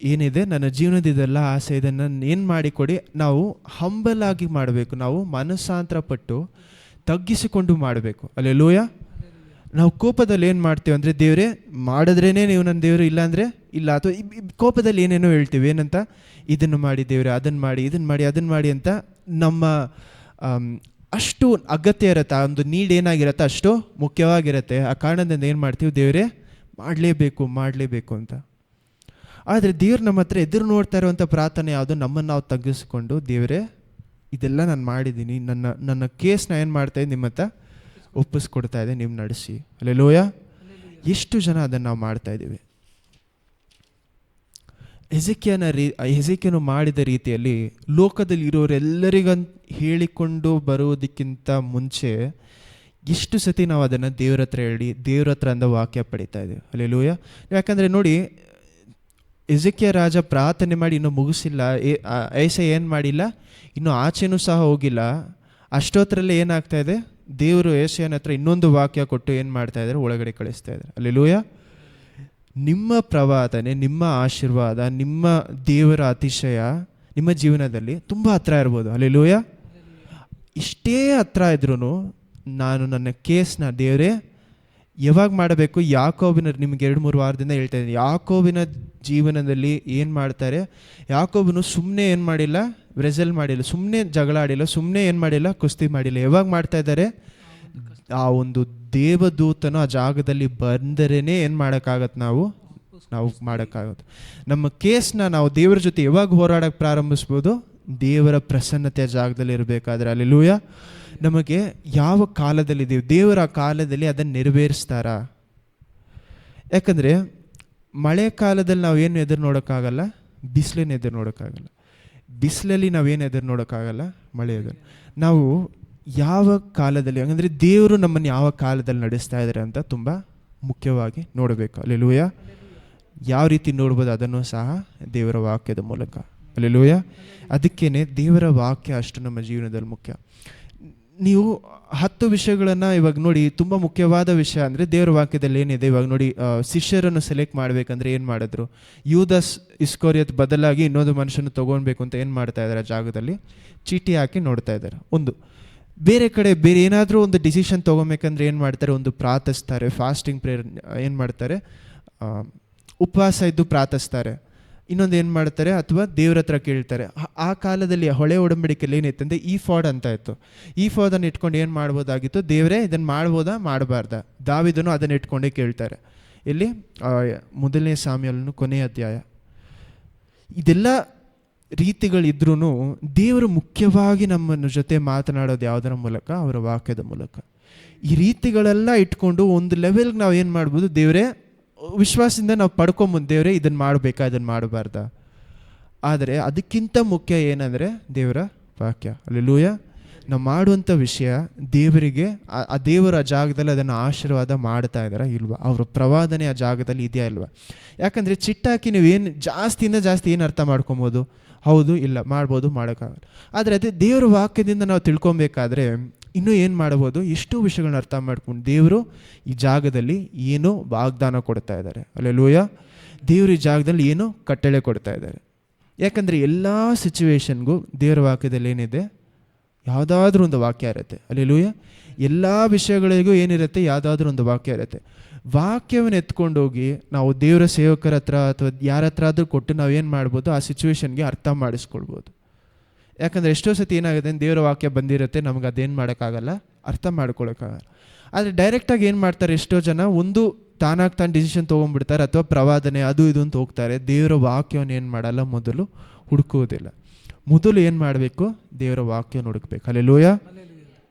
ಏನಿದೆ ನನ್ನ ಜೀವನದ ಇದೆಲ್ಲ ಆಸೆ, ಇದನ್ನು ಏನು ಮಾಡಿಕೊಡಿ. ನಾವು ಹಂಬಲ್ ಆಗಿ ಮಾಡಬೇಕು, ನಾವು ಮನಸ್ಸಾಂತರ ಪಟ್ಟು ತಗ್ಗಿಸಿಕೊಂಡು ಮಾಡಬೇಕು. ಅಲ್ಲೆಲೂಯ. ನಾವು ಕೋಪದಲ್ಲಿ ಏನು ಮಾಡ್ತೀವಿ ಅಂದರೆ, ದೇವರೇ ಮಾಡಿದ್ರೇ ನೀವು ನನ್ನ ದೇವರು, ಇಲ್ಲಾಂದರೆ ಇಲ್ಲ. ಅಥವಾ ಕೋಪದಲ್ಲಿ ಏನೇನೋ ಹೇಳ್ತೀವಿ, ಏನಂತ, ಇದನ್ನು ಮಾಡಿ ದೇವರೇ, ಅದನ್ನು ಮಾಡಿ, ಇದನ್ನು ಮಾಡಿ, ಅದನ್ನು ಮಾಡಿ ಅಂತ ನಮ್ಮ ಅಷ್ಟು ಅಗತ್ಯ ಇರುತ್ತೆ, ಆ ಒಂದು ನೀಡ್ ಏನಾಗಿರುತ್ತೆ ಅಷ್ಟು ಮುಖ್ಯವಾಗಿರುತ್ತೆ. ಆ ಕಾರಣದಿಂದ ಏನು ಮಾಡ್ತೀವಿ, ದೇವರೇ ಮಾಡಲೇಬೇಕು ಅಂತ. ಆದರೆ ದೇವ್ರು ನಮ್ಮ ಹತ್ರ ಎದುರು ನೋಡ್ತಾ ಇರುವಂಥ ಪ್ರಾರ್ಥನೆ ಯಾವುದು, ನಮ್ಮನ್ನು ನಾವು ತಗ್ಗಿಸ್ಕೊಂಡು, ದೇವರೇ ಇದೆಲ್ಲ ನಾನು ಮಾಡಿದ್ದೀನಿ, ನನ್ನ ಕೇಸ್ನ ಏನು ಮಾಡ್ತಾಯಿದ್ದೀನಿ, ನಿಮ್ಮ ಹತ್ರ ಒಪ್ಪಿಸ್ಕೊಡ್ತಾ ಇದೆ, ನೀವು ನಡೆಸಿ. ಅಲ್ಲೆಲೂಯ. ಎಷ್ಟು ಜನ ಅದನ್ನು ನಾವು ಮಾಡ್ತಾ ಇದ್ದೀವಿ? ಹೆಜೆಕ್ಯನು ಮಾಡಿದ ರೀತಿಯಲ್ಲಿ ಲೋಕದಲ್ಲಿ ಇರೋರೆಲ್ಲರಿಗಂತ ಹೇಳಿಕೊಂಡು ಬರುವುದಕ್ಕಿಂತ ಮುಂಚೆ ಎಷ್ಟು ಸತಿ ನಾವು ಅದನ್ನು ದೇವ್ರ ಹತ್ರ ಹೇಳಿ, ದೇವ್ರ ಹತ್ರ ಅಂದ ವಾಕ್ಯ ಪಡಿತಾ ಇದ್ದೀವಿ. ಅಲ್ಲೆಲೂಯ. ಯಾಕಂದರೆ ನೋಡಿ, ಹೆಜೆಕ್ಯ ರಾಜ ಪ್ರಾರ್ಥನೆ ಮಾಡಿ ಇನ್ನೂ ಮುಗಿಸಿಲ್ಲ, ಐಸೆ ಏನು ಮಾಡಿಲ್ಲ, ಇನ್ನೂ ಆಚೆನೂ ಸಹ ಹೋಗಿಲ್ಲ. ಅಷ್ಟೊತ್ತರಲ್ಲೇ ಏನಾಗ್ತಾ ಇದೆ, ದೇವರು ಏಷಯನ ಹತ್ರ ಇನ್ನೊಂದು ವಾಕ್ಯ ಕೊಟ್ಟು ಏನು ಮಾಡ್ತಾ ಇದ್ದಾರೆ, ಒಳಗಡೆ ಕಳಿಸ್ತಾ ಇದ್ದಾರೆ. ಅಲ್ಲೆಲೂಯ. ನಿಮ್ಮ ಪ್ರವಾದನೆ, ನಿಮ್ಮ ಆಶೀರ್ವಾದ, ನಿಮ್ಮ ದೇವರ ಅತಿಶಯ ನಿಮ್ಮ ಜೀವನದಲ್ಲಿ ತುಂಬ ಹತ್ರ ಇರ್ಬೋದು. ಅಲ್ಲೆಲೂಯ. ಇಷ್ಟೇ ಹತ್ರ ಇದ್ರೂ ನಾನು ನನ್ನ ಕೇಸ್ನ ದೇವರೇ ಯಾವಾಗ ಮಾಡಬೇಕು, ಯಾಕೋಬಿನ, ನಿಮ್ಗೆ 2-3 ವಾರದಿಂದ ಹೇಳ್ತಾ ಇದ್ದೀನಿ, ಯಾಕೋಬಿನ ಜೀವನದಲ್ಲಿ ಏನು ಮಾಡ್ತಾರೆ, ಯಾಕೋಬನು ಸುಮ್ಮನೆ ಏನು ಮಾಡಿಲ್ಲ, ರೆಸಲ್ ಮಾಡಿಲ್ಲ, ಸುಮ್ಮನೆ ಜಗಳ ಆಡಿಲ್ಲ, ಸುಮ್ಮನೆ ಏನು ಮಾಡಿಲ್ಲ, ಕುಸ್ತಿ ಮಾಡಿಲ್ಲ. ಯಾವಾಗ ಮಾಡ್ತಾ ಇದ್ದಾರೆ, ಆ ಒಂದು ದೇವದೂತನು ಆ ಜಾಗದಲ್ಲಿ ಬಂದರೇ ಏನು ಮಾಡೋಕ್ಕಾಗತ್ತೆ, ನಾವು ಮಾಡೋಕ್ಕಾಗುತ್ತೆ. ನಮ್ಮ ಕೇಸ್ನ ನಾವು ದೇವರ ಜೊತೆ ಯಾವಾಗ ಹೋರಾಡೋಕ್ಕೆ ಪ್ರಾರಂಭಿಸ್ಬೋದು, ದೇವರ ಪ್ರಸನ್ನತೆಯ ಜಾಗದಲ್ಲಿ ಇರಬೇಕಾದ್ರೆ. ಅಲ್ಲೆಲೂಯ. ನಮಗೆ ಯಾವ ಕಾಲದಲ್ಲಿದ್ದೀವಿ, ದೇವರ ಕಾಲದಲ್ಲಿ ಅದನ್ನು ನೆರವೇರಿಸ್ತಾರಾ? ಯಾಕಂದರೆ ಮಳೆ ಕಾಲದಲ್ಲಿ ನಾವೇನು ಎದುರು ನೋಡೋಕ್ಕಾಗಲ್ಲ, ಬಿಸಿಲನ್ನು ಎದುರು ನೋಡೋಕ್ಕಾಗಲ್ಲ. ಬಿಸಿಲಲ್ಲಿ ನಾವೇನು ಎದುರು ನೋಡೋಕ್ಕಾಗಲ್ಲ, ಮಳೆ ಎದುರು. ನಾವು ಯಾವ ಕಾಲದಲ್ಲಿ, ಹಾಗಂದರೆ ದೇವರು ನಮ್ಮನ್ನು ಯಾವ ಕಾಲದಲ್ಲಿ ನಡೆಸ್ತಾ ಇದ್ದಾರೆ ಅಂತ ತುಂಬ ಮುಖ್ಯವಾಗಿ ನೋಡಬೇಕು. ಅಲ್ಲೆಲೂಯ. ಯಾವ ರೀತಿ ನೋಡ್ಬೋದು ಅದನ್ನು ಸಹ ದೇವರ ವಾಕ್ಯದ ಮೂಲಕ. ಅಲ್ಲೆಲೂಯ. ಅದಕ್ಕೇ ದೇವರ ವಾಕ್ಯ ಅಷ್ಟು ನಮ್ಮ ಜೀವನದಲ್ಲಿ ಮುಖ್ಯ. ನೀವು 10 ವಿಷಯಗಳನ್ನು ಇವಾಗ ನೋಡಿ, ತುಂಬ ಮುಖ್ಯವಾದ ವಿಷಯ ಅಂದರೆ ದೇವರ ವಾಕ್ಯದಲ್ಲಿ ಏನಿದೆ. ಇವಾಗ ನೋಡಿ, ಶಿಷ್ಯರನ್ನು ಸೆಲೆಕ್ಟ್ ಮಾಡಬೇಕಂದ್ರೆ ಏನು ಮಾಡಿದ್ರು, ಯೂದಾಸ್ ಇಸ್ಕರಿಯೋತ್ ಬದಲಾಗಿ ಇನ್ನೊಂದು ಮನುಷ್ಯನ ತೊಗೊಳ್ಬೇಕು ಅಂತ ಏನು ಮಾಡ್ತಾ ಇದ್ದಾರೆ, ಆ ಜಾಗದಲ್ಲಿ ಚೀಟಿ ಹಾಕಿ ನೋಡ್ತಾ ಇದ್ದಾರೆ. ಒಂದು ಬೇರೆ ಕಡೆ ಬೇರೆ ಏನಾದರೂ ಒಂದು ಡಿಸಿಷನ್ ತೊಗೊಬೇಕಂದ್ರೆ ಏನು ಮಾಡ್ತಾರೆ, ಒಂದು ಪ್ರಾರ್ಥಿಸ್ತಾರೆ, ಫಾಸ್ಟಿಂಗ್ ಪ್ರೇಯರ್ ಏನು ಮಾಡ್ತಾರೆ, ಉಪವಾಸ ಇದ್ದು ಪ್ರಾರ್ಥಿಸ್ತಾರೆ. ಇನ್ನೊಂದು ಏನು ಮಾಡ್ತಾರೆ, ಅಥವಾ ದೇವ್ರ ಹತ್ರ ಕೇಳ್ತಾರೆ. ಆ ಕಾಲದಲ್ಲಿ ಹೊಳೆ ಒಡಂಬಡಿಕೆಯಲ್ಲಿ ಏನಿತ್ತಂದರೆ ಈ ಫಾಡ್ ಅಂತ ಇತ್ತು. ಈ ಫಾದನ್ನು ಇಟ್ಕೊಂಡು ಏನು ಮಾಡ್ಬೋದಾಗಿತ್ತು, ದೇವರೇ ಇದನ್ನು ಮಾಡ್ಬೋದಾ ಮಾಡಬಾರ್ದಾ. ದಾವಿದನು ಅದನ್ನು ಇಟ್ಕೊಂಡೇ ಕೇಳ್ತಾರೆ. ಇಲ್ಲಿ 1 ಸಾಮ್ಯಲನು ಕೊನೆಯ ಅಧ್ಯಾಯ. ಇದೆಲ್ಲ ರೀತಿಗಳಿದ್ರೂ ದೇವರು ಮುಖ್ಯವಾಗಿ ನಮ್ಮನ್ನು ಜೊತೆ ಮಾತನಾಡೋದು ಯಾವುದರ ಮೂಲಕ, ಅವರ ವಾಕ್ಯದ ಮೂಲಕ. ಈ ರೀತಿಗಳೆಲ್ಲ ಇಟ್ಕೊಂಡು ಒಂದು ಲೆವೆಲ್ಗೆ ನಾವು ಏನು ಮಾಡ್ಬೋದು, ದೇವರೇ ವಿಶ್ವಾಸದಿಂದ ನಾವು ಪಡ್ಕೊಂಬಂದು, ದೇವರೇ ಇದನ್ನು ಮಾಡಬೇಕಾ, ಇದನ್ನು ಮಾಡಬಾರ್ದಾ. ಆದರೆ ಅದಕ್ಕಿಂತ ಮುಖ್ಯ ಏನಂದರೆ ದೇವರ ವಾಕ್ಯ. ಅಲ್ಲೆಲೂಯ. ನಾವು ಮಾಡುವಂಥ ವಿಷಯ ದೇವರಿಗೆ, ಆ ದೇವರ ಜಾಗದಲ್ಲಿ ಅದನ್ನು ಆಶೀರ್ವಾದ ಮಾಡ್ತಾ ಇದ್ದಾರಾ ಇಲ್ವಾ, ಅವರ ಪ್ರವಾದನೆ ಆ ಜಾಗದಲ್ಲಿ ಇದೆಯಾ ಇಲ್ವಾ. ಯಾಕಂದರೆ ಚಿಟ್ಟಾಕಿ ನೀವೇನು ಜಾಸ್ತಿಯಿಂದ ಜಾಸ್ತಿ ಏನು ಅರ್ಥ ಮಾಡ್ಕೊಬೋದು, ಹೌದು ಇಲ್ಲ ಮಾಡ್ಬೋದು, ಮಾಡೋಕ್ಕಾಗಲ್ಲ. ಆದರೆ ಅದೇ ದೇವರ ವಾಕ್ಯದಿಂದ ನಾವು ತಿಳ್ಕೊಬೇಕಾದ್ರೆ ಇನ್ನೂ ಏನು ಮಾಡ್ಬೋದು, ಎಷ್ಟೋ ವಿಷಯಗಳನ್ನ ಅರ್ಥ ಮಾಡ್ಕೊಂಡು ದೇವರು ಈ ಜಾಗದಲ್ಲಿ ಏನು ವಾಗ್ದಾನ ಕೊಡ್ತಾ ಇದ್ದಾರೆ. ಅಲ್ಲೆಲೂಯ. ದೇವರು ಈ ಜಾಗದಲ್ಲಿ ಏನು ಕಟ್ಟಳೆ ಕೊಡ್ತಾ ಇದ್ದಾರೆ. ಯಾಕಂದರೆ ಎಲ್ಲ ಸಿಚುವೇಶನ್ಗೂ ದೇವರ ವಾಕ್ಯದಲ್ಲಿ ಏನಿದೆ, ಯಾವುದಾದ್ರೂ ಒಂದು ವಾಕ್ಯ ಇರುತ್ತೆ. ಅಲ್ಲೆಲೂಯ. ಎಲ್ಲ ವಿಷಯಗಳಿಗೂ ಏನಿರುತ್ತೆ, ಯಾವುದಾದ್ರೂ ಒಂದು ವಾಕ್ಯ ಇರುತ್ತೆ. ವಾಕ್ಯವನ್ನು ಎತ್ಕೊಂಡೋಗಿ ನಾವು ದೇವರ ಸೇವಕರ ಹತ್ರ ಅಥವಾ ಯಾರ ಹತ್ರ ಆದರೂ ಕೊಟ್ಟು ನಾವೇನು ಮಾಡ್ಬೋದು, ಆ ಸಿಚುವೇಶನ್ಗೆ ಅರ್ಥ ಮಾಡಿಸ್ಕೊಳ್ಬೋದು. ಯಾಕಂದರೆ ಎಷ್ಟೋ ಸತಿ ಏನಾಗುತ್ತೆ, ದೇವರ ವಾಕ್ಯ ಬಂದಿರುತ್ತೆ, ನಮ್ಗೆ ಅದೇನು ಮಾಡೋಕ್ಕಾಗಲ್ಲ, ಅರ್ಥ ಮಾಡ್ಕೊಳಕ್ಕಾಗಲ್ಲ. ಆದರೆ ಡೈರೆಕ್ಟಾಗಿ ಏನು ಮಾಡ್ತಾರೆ, ಎಷ್ಟೋ ಜನ ಒಂದು ತಾನಾಗಿ ತಾನು ಡಿಸಿಷನ್ ತೊಗೊಂಡ್ಬಿಡ್ತಾರೆ, ಅಥವಾ ಪ್ರವಾದನೆ ಅದು ಇದು ಅಂತ ಹೋಗ್ತಾರೆ. ದೇವರ ವಾಕ್ಯವನ್ನು ಏನು ಮಾಡಲ್ಲ, ಮೊದಲು ಹುಡುಕುವುದಿಲ್ಲ. ಮೊದಲು ಏನು ಮಾಡಬೇಕು, ದೇವರ ವಾಕ್ಯವನ್ನು ಹುಡುಕ್ಬೇಕು. ಅಲ್ಲೆಲೂಯ.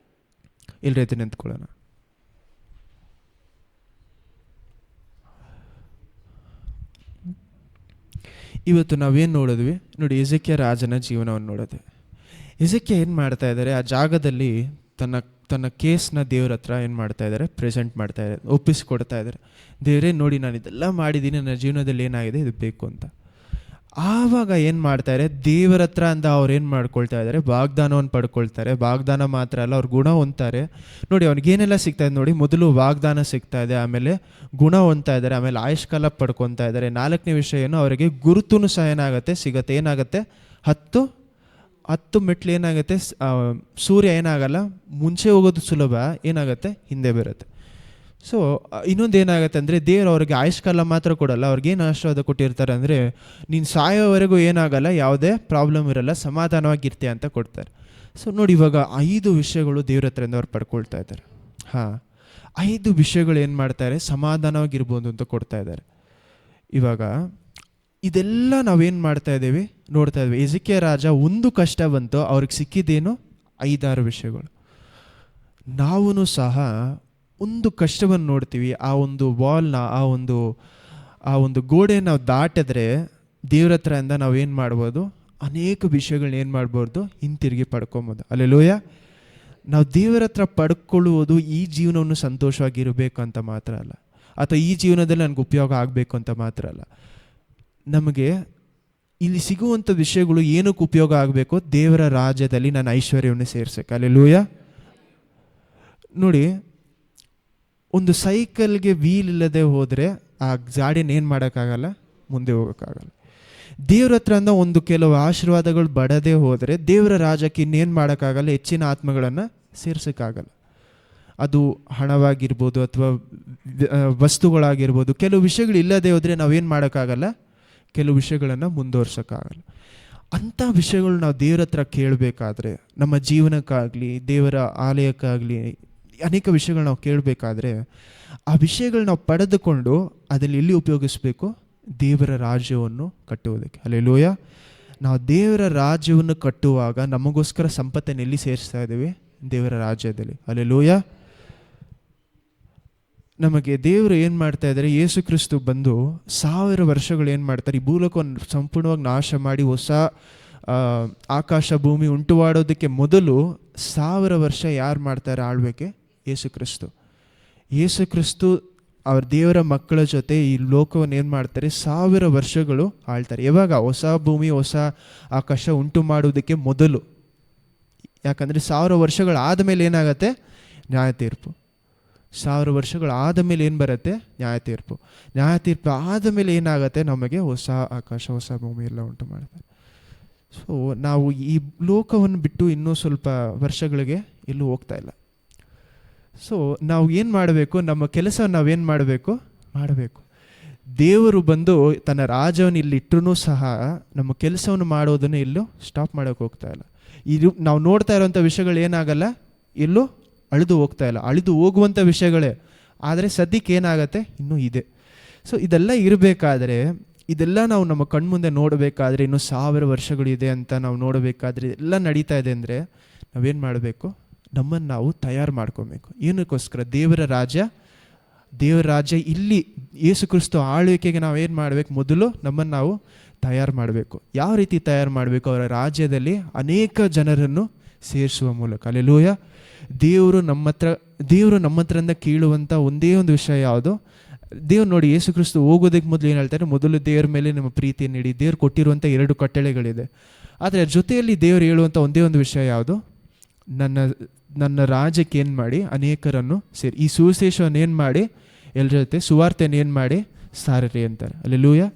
ಇಲ್ಲಿ ರೀತಿ ನಿಂತ್ಕೊಳ್ಳೋಣ. ಇವತ್ತು ನಾವೇನು ನೋಡಿದ್ವಿ ನೋಡಿ, ಹೆಜೆಕ್ಯ ರಾಜನ ಜೀವನವನ್ನು ನೋಡಿದ್ವಿ. ಎಸೆಕ್ಯ ಏನು ಮಾಡ್ತಾ ಇದ್ದಾರೆ, ಆ ಜಾಗದಲ್ಲಿ ತನ್ನ ತನ್ನ ಕೇಸ್ನ ದೇವ್ರ ಹತ್ರ ಏನು ಮಾಡ್ತಾ ಇದ್ದಾರೆ, ಪ್ರೆಸೆಂಟ್ ಮಾಡ್ತಾ ಇದ್ದಾರೆ, ಒಪ್ಪಿಸ್ಕೊಡ್ತಾ ಇದ್ದಾರೆ. ದೇವರೇ ನೋಡಿ, ನಾನು ಇದೆಲ್ಲ ಮಾಡಿದ್ದೀನಿ, ನನ್ನ ಜೀವನದಲ್ಲಿ ಏನಾಗಿದೆ, ಇದು ಬೇಕು ಅಂತ. ಆವಾಗ ಏನು ಮಾಡ್ತಾರೆ, ದೇವರ ಹತ್ರ ಅಂತ ಅವ್ರು ಏನು ಮಾಡ್ಕೊಳ್ತಾ ಇದ್ದಾರೆ, ವಾಗ್ದಾನವನ್ನು ಪಡ್ಕೊಳ್ತಾರೆ. ವಾಗ್ದಾನ ಮಾತ್ರ ಅಲ್ಲ, ಅವ್ರು ಗುಣ ಹೊಂದ್ತಾರೆ. ನೋಡಿ ಅವ್ರಿಗೇನೆಲ್ಲ ಸಿಗ್ತಾ ಇದೆ ನೋಡಿ, ಮೊದಲು ವಾಗ್ದಾನ ಸಿಗ್ತಾ ಇದೆ, ಆಮೇಲೆ ಗುಣ ಹೊಂದ್ತಾ ಇದ್ದಾರೆ, ಆಮೇಲೆ ಆಯುಷ್ಕಾಲ ಪಡ್ಕೊತಾ ಇದ್ದಾರೆ. 4ನೇ ವಿಷಯ ಏನು, ಅವರಿಗೆ ಗುರುತುನು ಸಹ ಏನಾಗುತ್ತೆ, ಸಿಗುತ್ತೆ. ಏನಾಗುತ್ತೆ, 10 ಮೆಟ್ಲು ಏನಾಗುತ್ತೆ, ಸೂರ್ಯ ಏನಾಗಲ್ಲ, ಮುಂಚೆ ಹೋಗೋದು ಸುಲಭ, ಏನಾಗುತ್ತೆ, ಹಿಂದೆ ಬರುತ್ತೆ. ಸೊ ಇನ್ನೊಂದು ಏನಾಗುತ್ತೆ ಅಂದರೆ, ದೇವರು ಅವ್ರಿಗೆ ಆಯುಷ್ಕಾಲ ಮಾತ್ರ ಕೊಡಲ್ಲ, ಅವ್ರಿಗೇನು ಆಶೀರ್ವಾದ ಕೊಟ್ಟಿರ್ತಾರೆ ಅಂದರೆ, ನೀನು ಸಾಯೋವರೆಗೂ ಏನಾಗಲ್ಲ, ಯಾವುದೇ ಪ್ರಾಬ್ಲಮ್ ಇರಲ್ಲ, ಸಮಾಧಾನವಾಗಿರ್ತೀಯ ಅಂತ ಕೊಡ್ತಾರೆ. ಸೊ ನೋಡಿ, ಇವಾಗ 5 ವಿಷಯಗಳು ದೇವ್ರ ಹತ್ರದಿಂದ ಅವ್ರು ಪಡ್ಕೊಳ್ತಾ ಇದ್ದಾರೆ. 5 ವಿಷಯಗಳು ಏನು ಮಾಡ್ತಾರೆ, ಸಮಾಧಾನವಾಗಿರ್ಬೋದು ಅಂತ ಕೊಡ್ತಾ ಇದ್ದಾರೆ. ಇವಾಗ ಇದೆಲ್ಲ ನಾವೇನು ಮಾಡ್ತಾ ಇದ್ದೀವಿ, ನೋಡ್ತಾ ಇದ್ವಿ. ಎಜಿಕಿಯ ರಾಜ ಒಂದು ಕಷ್ಟ ಬಂತು, ಅವ್ರಿಗೆ ಸಿಕ್ಕಿದ್ದೇನು, 5-6 ವಿಷಯಗಳು. ನಾವೂ ಸಹ ಒಂದು ಕಷ್ಟವನ್ನು ನೋಡ್ತೀವಿ, ಆ ಒಂದು ವಾಲ್ನ, ಆ ಒಂದು ಗೋಡೆ ನಾವು ದಾಟಿದ್ರೆ ದೇವ್ರ ಹತ್ರದಿಂದ ನಾವೇನು ಮಾಡ್ಬೋದು, ಅನೇಕ ವಿಷಯಗಳನ್ನ ಏನು ಮಾಡ್ಬೋದು, ಹಿಂತಿರುಗಿ ಪಡ್ಕೊಬೋದು. ಅಲ್ಲೆಲೂಯ. ನಾವು ದೇವರ ಹತ್ರ ಪಡ್ಕೊಳ್ಳುವುದು ಈ ಜೀವನವನ್ನು ಸಂತೋಷವಾಗಿರಬೇಕು ಅಂತ ಮಾತ್ರ ಅಲ್ಲ, ಅಥವಾ ಈ ಜೀವನದಲ್ಲಿ ನನಗೆ ಉಪಯೋಗ ಆಗಬೇಕು ಅಂತ ಮಾತ್ರ ಅಲ್ಲ. ನಮಗೆ ಇಲ್ಲಿ ಸಿಗುವಂಥ ವಿಷಯಗಳು ಏನಕ್ಕೆ ಉಪಯೋಗ ಆಗಬೇಕು, ದೇವರ ರಾಜ್ಯದಲ್ಲಿ ನನ್ನ ಐಶ್ವರ್ಯವನ್ನು ಸೇರಿಸಕ್ಕೆ. ಅಲ್ಲೆಲೂಯ. ನೋಡಿ, ಒಂದು ಸೈಕಲ್ಗೆ ವೀಲ್ ಇಲ್ಲದೆ ಹೋದರೆ ಆ ಗಾಡಿನ ಏನು ಮಾಡೋಕ್ಕಾಗಲ್ಲ, ಮುಂದೆ ಹೋಗೋಕ್ಕಾಗಲ್ಲ. ದೇವ್ರ ಹತ್ರ ಒಂದು ಕೆಲವು ಆಶೀರ್ವಾದಗಳು ಬಡದೇ ಹೋದರೆ ದೇವರ ರಾಜ್ಯಕ್ಕೆ ಇನ್ನೇನು ಮಾಡೋಕ್ಕಾಗಲ್ಲ, ಹೆಚ್ಚಿನ ಆತ್ಮಗಳನ್ನು ಸೇರ್ಸೋಕ್ಕಾಗಲ್ಲ. ಅದು ಹಣವಾಗಿರ್ಬೋದು ಅಥವಾ ವಸ್ತುಗಳಾಗಿರ್ಬೋದು. ಕೆಲವು ವಿಷಯಗಳು ಇಲ್ಲದೆ ಹೋದರೆ ನಾವೇನು ಮಾಡೋಕ್ಕಾಗಲ್ಲ, ಕೆಲವು ವಿಷಯಗಳನ್ನು ಮುಂದುವರ್ಸೋಕ್ಕಾಗಲ್ಲ. ಅಂಥ ವಿಷಯಗಳು ನಾವು ದೇವ್ರ ಹತ್ರ ಕೇಳಬೇಕಾದ್ರೆ, ನಮ್ಮ ಜೀವನಕ್ಕಾಗಲಿ ದೇವರ ಆಲಯಕ್ಕಾಗಲಿ ಅನೇಕ ವಿಷಯಗಳು ನಾವು ಕೇಳಬೇಕಾದ್ರೆ, ಆ ವಿಷಯಗಳು ನಾವು ಪಡೆದುಕೊಂಡು ಅದರಲ್ಲಿ ಎಲ್ಲಿ ಉಪಯೋಗಿಸ್ಬೇಕು, ದೇವರ ರಾಜ್ಯವನ್ನು ಕಟ್ಟುವುದಕ್ಕೆ. ಹಲ್ಲೆಲೂಯಾ. ನಾವು ದೇವರ ರಾಜ್ಯವನ್ನು ಕಟ್ಟುವಾಗ ನಮಗೋಸ್ಕರ ಸಂಪತ್ತನ್ನು ಎಲ್ಲಿ ಸೇರಿಸ್ತಾ ಇದ್ದೀವಿ, ದೇವರ ರಾಜ್ಯದಲ್ಲಿ. ಹಲ್ಲೆಲೂಯಾ. ನಮಗೆ ದೇವರು ಏನು ಮಾಡ್ತಾ ಇದ್ದಾರೆ, ಯೇಸು ಕ್ರಿಸ್ತು ಬಂದು 1000 ವರ್ಷಗಳು ಏನು ಮಾಡ್ತಾರೆ, ಈ ಭೂಲೋಕವನ್ನು ಸಂಪೂರ್ಣವಾಗಿ ನಾಶ ಮಾಡಿ ಹೊಸ ಆಕಾಶ ಭೂಮಿ ಉಂಟು ಮಾಡೋದಕ್ಕೆ ಮೊದಲು 1000 ವರ್ಷ ಯಾರು ಮಾಡ್ತಾರೆ ಆಳ್ವಿಕೆ, ಯೇಸು ಕ್ರಿಸ್ತು. ಯೇಸು ಕ್ರಿಸ್ತು ಅವ್ರ ದೇವರ ಮಕ್ಕಳ ಜೊತೆ ಈ ಲೋಕವನ್ನು ಏನು ಮಾಡ್ತಾರೆ, 1000 ವರ್ಷಗಳು ಆಳ್ತಾರೆ. ಯಾವಾಗ, ಹೊಸ ಭೂಮಿ ಹೊಸ ಆಕಾಶ ಉಂಟು ಮಾಡುವುದಕ್ಕೆ ಮೊದಲು. ಯಾಕಂದರೆ 1000 ವರ್ಷಗಳು ಆದಮೇಲೆ ಏನಾಗತ್ತೆ, ನ್ಯಾಯ ತೀರ್ಪು. 1000 ವರ್ಷಗಳು ಆದಮೇಲೆ ಏನು ಬರುತ್ತೆ, ನ್ಯಾಯ ತೀರ್ಪು. ನ್ಯಾಯ ತೀರ್ಪು ಆದಮೇಲೆ ಏನಾಗುತ್ತೆ, ನಮಗೆ ಹೊಸ ಆಕಾಶ ಹೊಸ ಭೂಮಿ ಎಲ್ಲ ಉಂಟು ಮಾಡ್ತಾರೆ. ಸೊ ನಾವು ಈ ಲೋಕವನ್ನು ಬಿಟ್ಟು ಇನ್ನೂ ಸ್ವಲ್ಪ ವರ್ಷಗಳಿಗೆ ಎಲ್ಲೂ ಹೋಗ್ತಾ ಇಲ್ಲ. ಸೊ ನಾವು ಏನು ಮಾಡಬೇಕು, ನಮ್ಮ ಕೆಲಸ ನಾವೇನು ಮಾಡಬೇಕು. ದೇವರು ಬಂದು ತನ್ನ ರಾಜ್ಯವನ್ನು ಇಲ್ಲಿ ಇಟ್ಟರೂ ಸಹ ನಮ್ಮ ಕೆಲಸವನ್ನು ಮಾಡೋದನ್ನು ಎಲ್ಲೂ ಸ್ಟಾಪ್ ಮಾಡೋಕ್ಕೆ ಹೋಗ್ತಾ ಇಲ್ಲ. ಇದು ನಾವು ನೋಡ್ತಾ ಇರೋವಂಥ ವಿಷಯಗಳು ಏನಾಗಲ್ಲ, ಎಲ್ಲೂ ಅಳಿದು ಹೋಗ್ತಾ ಇಲ್ಲ. ಅಳಿದು ಹೋಗುವಂಥ ವಿಷಯಗಳೇ, ಆದರೆ ಸದ್ಯಕ್ಕೆ ಏನಾಗತ್ತೆ, ಇನ್ನೂ ಇದೆ. ಸೊ ಇದೆಲ್ಲ ಇರಬೇಕಾದ್ರೆ, ಇದೆಲ್ಲ ನಾವು ನಮ್ಮ ಕಣ್ಮುಂದೆ ನೋಡಬೇಕಾದ್ರೆ, ಇನ್ನೂ 1000 ವರ್ಷಗಳಿದೆ ಅಂತ ನಾವು ನೋಡಬೇಕಾದ್ರೆ, ಎಲ್ಲ ನಡೀತಾ ಇದೆ ಅಂದರೆ ನಾವೇನು ಮಾಡಬೇಕು, ನಮ್ಮನ್ನು ನಾವು ತಯಾರು ಮಾಡ್ಕೊಬೇಕು. ಏನಕ್ಕೋಸ್ಕರ, ದೇವರ ರಾಜ್ಯ ಇಲ್ಲಿ ಯೇಸು ಕ್ರಿಸ್ತು ಆಳ್ವಿಕೆಗೆ ನಾವೇನು ಮಾಡಬೇಕು, ಮೊದಲು ನಮ್ಮನ್ನು ನಾವು ತಯಾರು ಮಾಡಬೇಕು. ಯಾವ ರೀತಿ ತಯಾರು ಮಾಡಬೇಕು, ಅವರ ರಾಜ್ಯದಲ್ಲಿ ಅನೇಕ ಜನರನ್ನು ಸೇರಿಸುವ ಮೂಲಕ. ಹಲ್ಲೆಲೂಯಾ. ದೇವರು ನಮ್ಮ ಹತ್ರದಿಂದ ಕೇಳುವಂಥ ಒಂದೇ ಒಂದು ವಿಷಯ ಯಾವುದು, ದೇವ್ರು ನೋಡಿ, ಯೇಸು ಕ್ರಿಸ್ತು ಹೋಗೋದಕ್ಕೆ ಮೊದಲು ಏನು ಹೇಳ್ತಾರೆ, ಮೊದಲು ದೇವ್ರ ಮೇಲೆ ನಮ್ಮ ಪ್ರೀತಿಯನ್ನು ನೀಡಿ. ದೇವ್ರು ಕೊಟ್ಟಿರುವಂಥ 2 ಕಟ್ಟಳೆಗಳಿದೆ. ಆದರೆ ಜೊತೆಯಲ್ಲಿ ದೇವರು ಹೇಳುವಂಥ ಒಂದೇ ಒಂದು ವಿಷಯ ಯಾವುದು, ನನ್ನ ರಾಜ್ಯಕ್ಕೆ ಏನು ಮಾಡಿ, ಅನೇಕರನ್ನು ಸೇರಿ ಈ ಸುವಿಶೇಷವನ್ನು ಏನು ಮಾಡಿ, ಎಲ್ಲರ ಜೊತೆ ಸುವಾರ್ತೆಯನ್ನು ಏನು ಮಾಡಿ ಸಾರರಿ ಅಂತಾರೆ. ಹಲ್ಲೆಲೂಯಾ.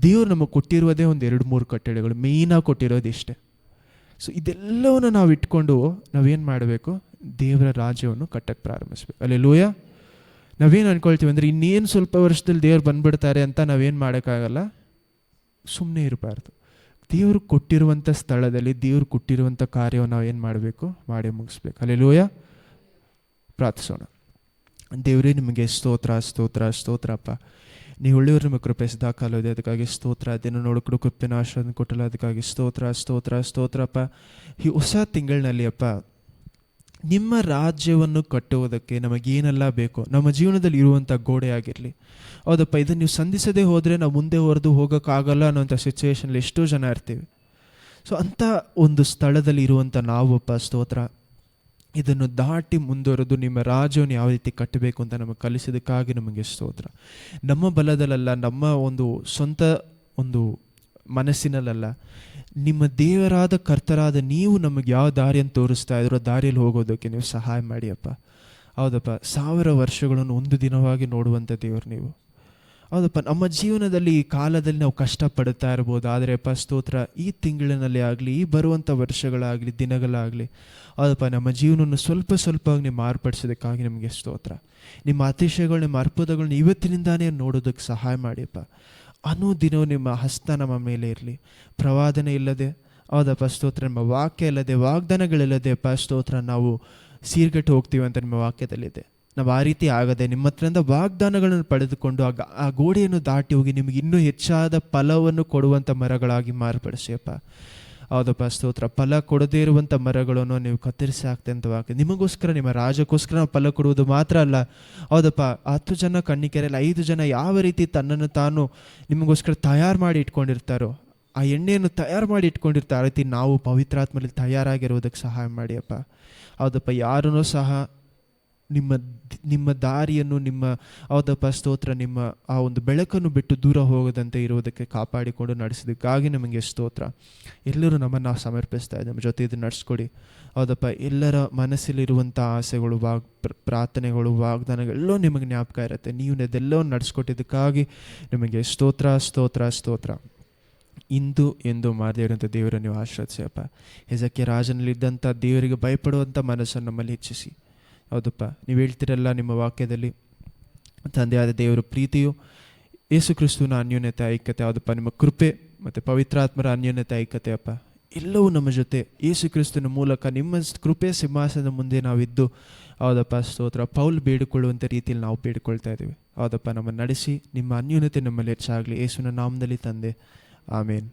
ದೇವ್ರು ನಮಗೆ ಕೊಟ್ಟಿರುವುದೇ ಒಂದು 2-3 ಕಟ್ಟಳೆಗಳು, ಮೇಯ್ನಾಗಿ ಕೊಟ್ಟಿರೋದು ಇಷ್ಟೇ. ಸೊ ಇದೆಲ್ಲವನ್ನು ನಾವು ಇಟ್ಕೊಂಡು ನಾವೇನು ಮಾಡಬೇಕು, ದೇವರ ರಾಜ್ಯವನ್ನು ಕಟ್ಟಕ್ಕೆ ಪ್ರಾರಂಭಿಸ್ಬೇಕು. ಹಲ್ಲೆಲೂಯಾ. ನಾವೇನು ಅಂದ್ಕೊಳ್ತೀವಿ ಅಂದರೆ, ಇನ್ನೇನು ಸ್ವಲ್ಪ ವರ್ಷದಲ್ಲಿ ದೇವ್ರು ಬಂದುಬಿಡ್ತಾರೆ ಅಂತ ನಾವೇನು ಮಾಡೋಕ್ಕಾಗಲ್ಲ, ಸುಮ್ಮನೆ ಇರಬಾರ್ದು. ದೇವರು ಕೊಟ್ಟಿರುವಂಥ ಸ್ಥಳದಲ್ಲಿ ದೇವರು ಕೊಟ್ಟಿರುವಂಥ ಕಾರ್ಯವನ್ನು ನಾವು ಏನು ಮಾಡಬೇಕು, ಮಾಡಿ ಮುಗಿಸ್ಬೇಕು. ಹಲ್ಲೆಲೂಯಾ. ಪ್ರಾರ್ಥಿಸೋಣ. ದೇವರೇ, ನಿಮಗೆ ಸ್ತೋತ್ರಪ್ಪ. ನೀವು ಒಳ್ಳೆಯವರು, ನಿಮಗೆ ಕೃಪೆ ದಾಖಲಿದೆ, ಅದಕ್ಕಾಗಿ ಸ್ತೋತ್ರ. ಅದನ್ನು ನೋಡಿಕೊಂಡು ಕೃಪೆನ ಆಶೀರ್ವಾದ ಕೊಟ್ಟಲ್ಲ, ಅದಕ್ಕಾಗಿ ಸ್ತೋತ್ರಪ್ಪ. ಈ ಹೊಸ ತಿಂಗಳಿನಲ್ಲಿ ಅಪ್ಪ, ನಿಮ್ಮ ರಾಜ್ಯವನ್ನು ಕಟ್ಟುವುದಕ್ಕೆ ನಮಗೇನೆಲ್ಲ ಬೇಕೋ, ನಮ್ಮ ಜೀವನದಲ್ಲಿ ಇರುವಂಥ ಗೋಡೆ ಆಗಿರಲಿ, ಹೌದಪ್ಪ, ಇದನ್ನು ನೀವು ಸಂಧಿಸದೇ ಹೋದರೆ ನಾವು ಮುಂದೆ ಹೊರದು ಹೋಗೋಕ್ಕಾಗಲ್ಲ ಅನ್ನೋಂಥ ಸಿಚುವೇಶನಲ್ಲಿ ಎಷ್ಟೋ ಜನ ಇರ್ತೀವಿ. ಸೊ ಅಂಥ ಒಂದು ಸ್ಥಳದಲ್ಲಿ ಇರುವಂಥ ನಾವಪ್ಪ ಸ್ತೋತ್ರ, ಇದನ್ನು ದಾಟಿ ಮುಂದುವರೆದು ನಿಮ್ಮ ರಾಜ್ಯವನ್ನು ಯಾವ ರೀತಿ ಕಟ್ಟಬೇಕು ಅಂತ ನಮಗೆ ಕಲಿಸಿದ್ದಕ್ಕಾಗಿ ನಮಗೆ ಸ್ತೋತ್ರ. ನಮ್ಮ ಬಲದಲ್ಲ, ನಮ್ಮ ಒಂದು ಸ್ವಂತ ಒಂದು ಮನಸ್ಸಿನಲ್ಲ, ನಿಮ್ಮ ದೇವರಾದ ಕರ್ತರಾದ ನೀವು ನಮಗೆ ಯಾವ ದಾರಿಯನ್ನು ತೋರಿಸ್ತಾ ಇದ್ರೋ ದಾರಿಯಲ್ಲಿ ಹೋಗೋದಕ್ಕೆ ನೀವು ಸಹಾಯ ಮಾಡಿ ಅಪ್ಪ. ಹೌದಪ್ಪ, 1000 ವರ್ಷಗಳನ್ನು ಒಂದು ದಿನವಾಗಿ ನೋಡುವಂಥ ದೇವರು ನೀವು. ಹೌದಪ್ಪ, ನಮ್ಮ ಜೀವನದಲ್ಲಿ ಈ ಕಾಲದಲ್ಲಿ ನಾವು ಕಷ್ಟಪಡುತ್ತಾ ಇರ್ಬೋದು, ಆದರೆ ಅಪ್ಪ ಸ್ತೋತ್ರ, ಈ ತಿಂಗಳಿನಲ್ಲಿ ಆಗಲಿ, ಈ ಬರುವಂಥ ವರ್ಷಗಳಾಗಲಿ, ದಿನಗಳಾಗಲಿ, ಹೌದಪ್ಪ, ನಮ್ಮ ಜೀವನವನ್ನು ಸ್ವಲ್ಪ ಸ್ವಲ್ಪವಾಗಿ ನೀವು ಮಾರ್ಪಡಿಸೋದಕ್ಕಾಗಿ ನಿಮಗೆ ಸ್ತೋತ್ರ. ನಿಮ್ಮ ಅತಿಶಯಗಳು, ನಿಮ್ಮ ಅರ್ಪುತಗಳನ್ನ ಇವತ್ತಿನಿಂದಾನೇ ನೋಡೋದಕ್ಕೆ ಸಹಾಯ ಮಾಡಿಯಪ್ಪ. ಅನುದಿನವೂ ನಿಮ್ಮ ಹಸ್ತ ನಮ್ಮ ಮೇಲೆ ಇರಲಿ. ಪ್ರವಾದನೆ ಇಲ್ಲದೆ, ಹೌದಪ್ಪ ಸ್ತೋತ್ರ, ನಿಮ್ಮ ವಾಕ್ಯ ಇಲ್ಲದೆ, ವಾಗ್ದಾನಗಳಿಲ್ಲದೆ ಅಪ್ಪ ಸ್ತೋತ್ರ, ನಾವು ಸೀರ್ಗೆಟ್ಟು ಹೋಗ್ತೀವಿ ಅಂತ ನಿಮ್ಮ ವಾಕ್ಯದಲ್ಲಿದೆ. ನಾವು ಆ ರೀತಿ ಆಗದೆ ನಿಮ್ಮ ಹತ್ರದಿಂದ ವಾಗ್ದಾನಗಳನ್ನು ಪಡೆದುಕೊಂಡು ಆ ಗೋಡೆಯನ್ನು ದಾಟಿ ಹೋಗಿ ನಿಮಗೆ ಇನ್ನೂ ಹೆಚ್ಚಾದ ಫಲವನ್ನು ಕೊಡುವಂಥ ಮರಗಳಾಗಿ ಮಾರ್ಪಡಿಸಿಯಪ್ಪ. ಹೌದಪ್ಪ ಸ್ತೋತ್ರ, ಫಲ ಕೊಡದೇ ಇರುವಂಥ ಮರಗಳನ್ನು ನೀವು ಕತ್ತರಿಸಿ ಹಾಕ್ತೆ ಅಂತ ವಾಕ್ಯ. ನಿಮಗೋಸ್ಕರ, ನಿಮ್ಮ ರಾಜ್ಯಕ್ಕೋಸ್ಕರ ಫಲ ಕೊಡುವುದು ಮಾತ್ರ ಅಲ್ಲ, ಹೌದಪ್ಪ, 10 ಜನ ಕಣ್ಣಿಕೆರೆಯಲ್ಲಿ 5 ಜನ ಯಾವ ರೀತಿ ತನ್ನನ್ನು ತಾನು ನಿಮಗೋಸ್ಕರ ತಯಾರು ಮಾಡಿ ಇಟ್ಕೊಂಡಿರ್ತಾರೋ, ಆ ಎಣ್ಣೆಯನ್ನು ತಯಾರು ಮಾಡಿ ಇಟ್ಕೊಂಡಿರ್ತಾರೆ, ಆ ರೀತಿ ನಾವು ಪವಿತ್ರಾತ್ಮದಲ್ಲಿ ತಯಾರಾಗಿರುವುದಕ್ಕೆ ಸಹಾಯ ಮಾಡಿಯಪ್ಪ. ಹೌದಪ್ಪ, ಯಾರನ್ನೂ ಸಹ ನಿಮ್ಮ ದಾರಿಯನ್ನು, ನಿಮ್ಮ ಹೌದಪ್ಪ ಸ್ತೋತ್ರ, ನಿಮ್ಮ ಆ ಒಂದು ಬೆಳಕನ್ನು ಬಿಟ್ಟು ದೂರ ಹೋಗದಂತೆ ಇರುವುದಕ್ಕೆ ಕಾಪಾಡಿಕೊಂಡು ನಡೆಸೋದಕ್ಕಾಗಿ ನಮಗೆ ಸ್ತೋತ್ರ. ಎಲ್ಲರೂ ನಮ್ಮನ್ನು ನಾವು ಸಮರ್ಪಿಸ್ತಾ ಇದ್ದೀವಿ, ನಮ್ಮ ಜೊತೆ ಇದು ನಡೆಸ್ಕೊಡಿ. ಹೌದಪ್ಪ, ಎಲ್ಲರ ಮನಸ್ಸಲ್ಲಿರುವಂಥ ಆಸೆಗಳು, ಪ್ರಾರ್ಥನೆಗಳು, ವಾಗ್ದಾನಗಳೆಲ್ಲೋ ನಿಮಗೆ ಜ್ಞಾಪಕ ಇರುತ್ತೆ. ನೀವು ಅದೆಲ್ಲವೂ ನಡೆಸ್ಕೊಟ್ಟಿದ್ದಕ್ಕಾಗಿ ನಿಮಗೆ ಸ್ತೋತ್ರ ಸ್ತೋತ್ರ ಸ್ತೋತ್ರ. ಇಂದು ಎಂದು ಮಾರ್ದೇವಂಥ ದೇವರನ್ನು ನೀವು ಆಶ್ರಯಿಸಪ್ಪ. ಹೆಜಕ್ಯ ರಾಜನಲ್ಲಿದ್ದಂಥ ದೇವರಿಗೆ ಭಯಪಡುವಂಥ ಮನಸ್ಸನ್ನು ನಮ್ಮಲ್ಲಿ ಹೆಚ್ಚಿಸಿ. ಹೌದಪ್ಪ, ನೀವು ಹೇಳ್ತಿರಲ್ಲ ನಿಮ್ಮ ವಾಕ್ಯದಲ್ಲಿ, ತಂದೆಯಾದ ದೇವರ ಪ್ರೀತಿಯು, ಯೇಸು ಕ್ರಿಸ್ತುವಿನ ಅನ್ಯೋನ್ಯತೆ ಐಕ್ಯತೆ, ಹೌದಪ್ಪ, ನಿಮ್ಮ ಕೃಪೆ ಮತ್ತು ಪವಿತ್ರಾತ್ಮರ ಅನ್ಯೋನ್ಯತೆ ಐಕ್ಯತೆ ಅಪ್ಪ, ಎಲ್ಲವೂ ನಮ್ಮ ಜೊತೆ ಯೇಸು ಕ್ರಿಸ್ತನ ಮೂಲಕ ನಿಮ್ಮ ಕೃಪೆ ಸಿಂಹಾಸನದ ಮುಂದೆ ನಾವಿದ್ದು, ಹೌದಪ್ಪ ಸ್ತೋತ್ರ, ಪೌಲ್ ಬೇಡಿಕೊಳ್ಳುವಂಥ ರೀತಿಯಲ್ಲಿ ನಾವು ಬೇಡಿಕೊಳ್ತಾ ಇದ್ದೀವಿ. ಹೌದಪ್ಪ, ನಮ್ಮನ್ನು ನಡೆಸಿ, ನಿಮ್ಮ ಅನ್ಯೋನ್ಯತೆ ನಮ್ಮಲ್ಲಿ ಹೆಚ್ಚಾಗಲಿ. ಯೇಸುವಿನ ನಾಮದಲ್ಲಿ ತಂದೆ, ಆಮೇನ್.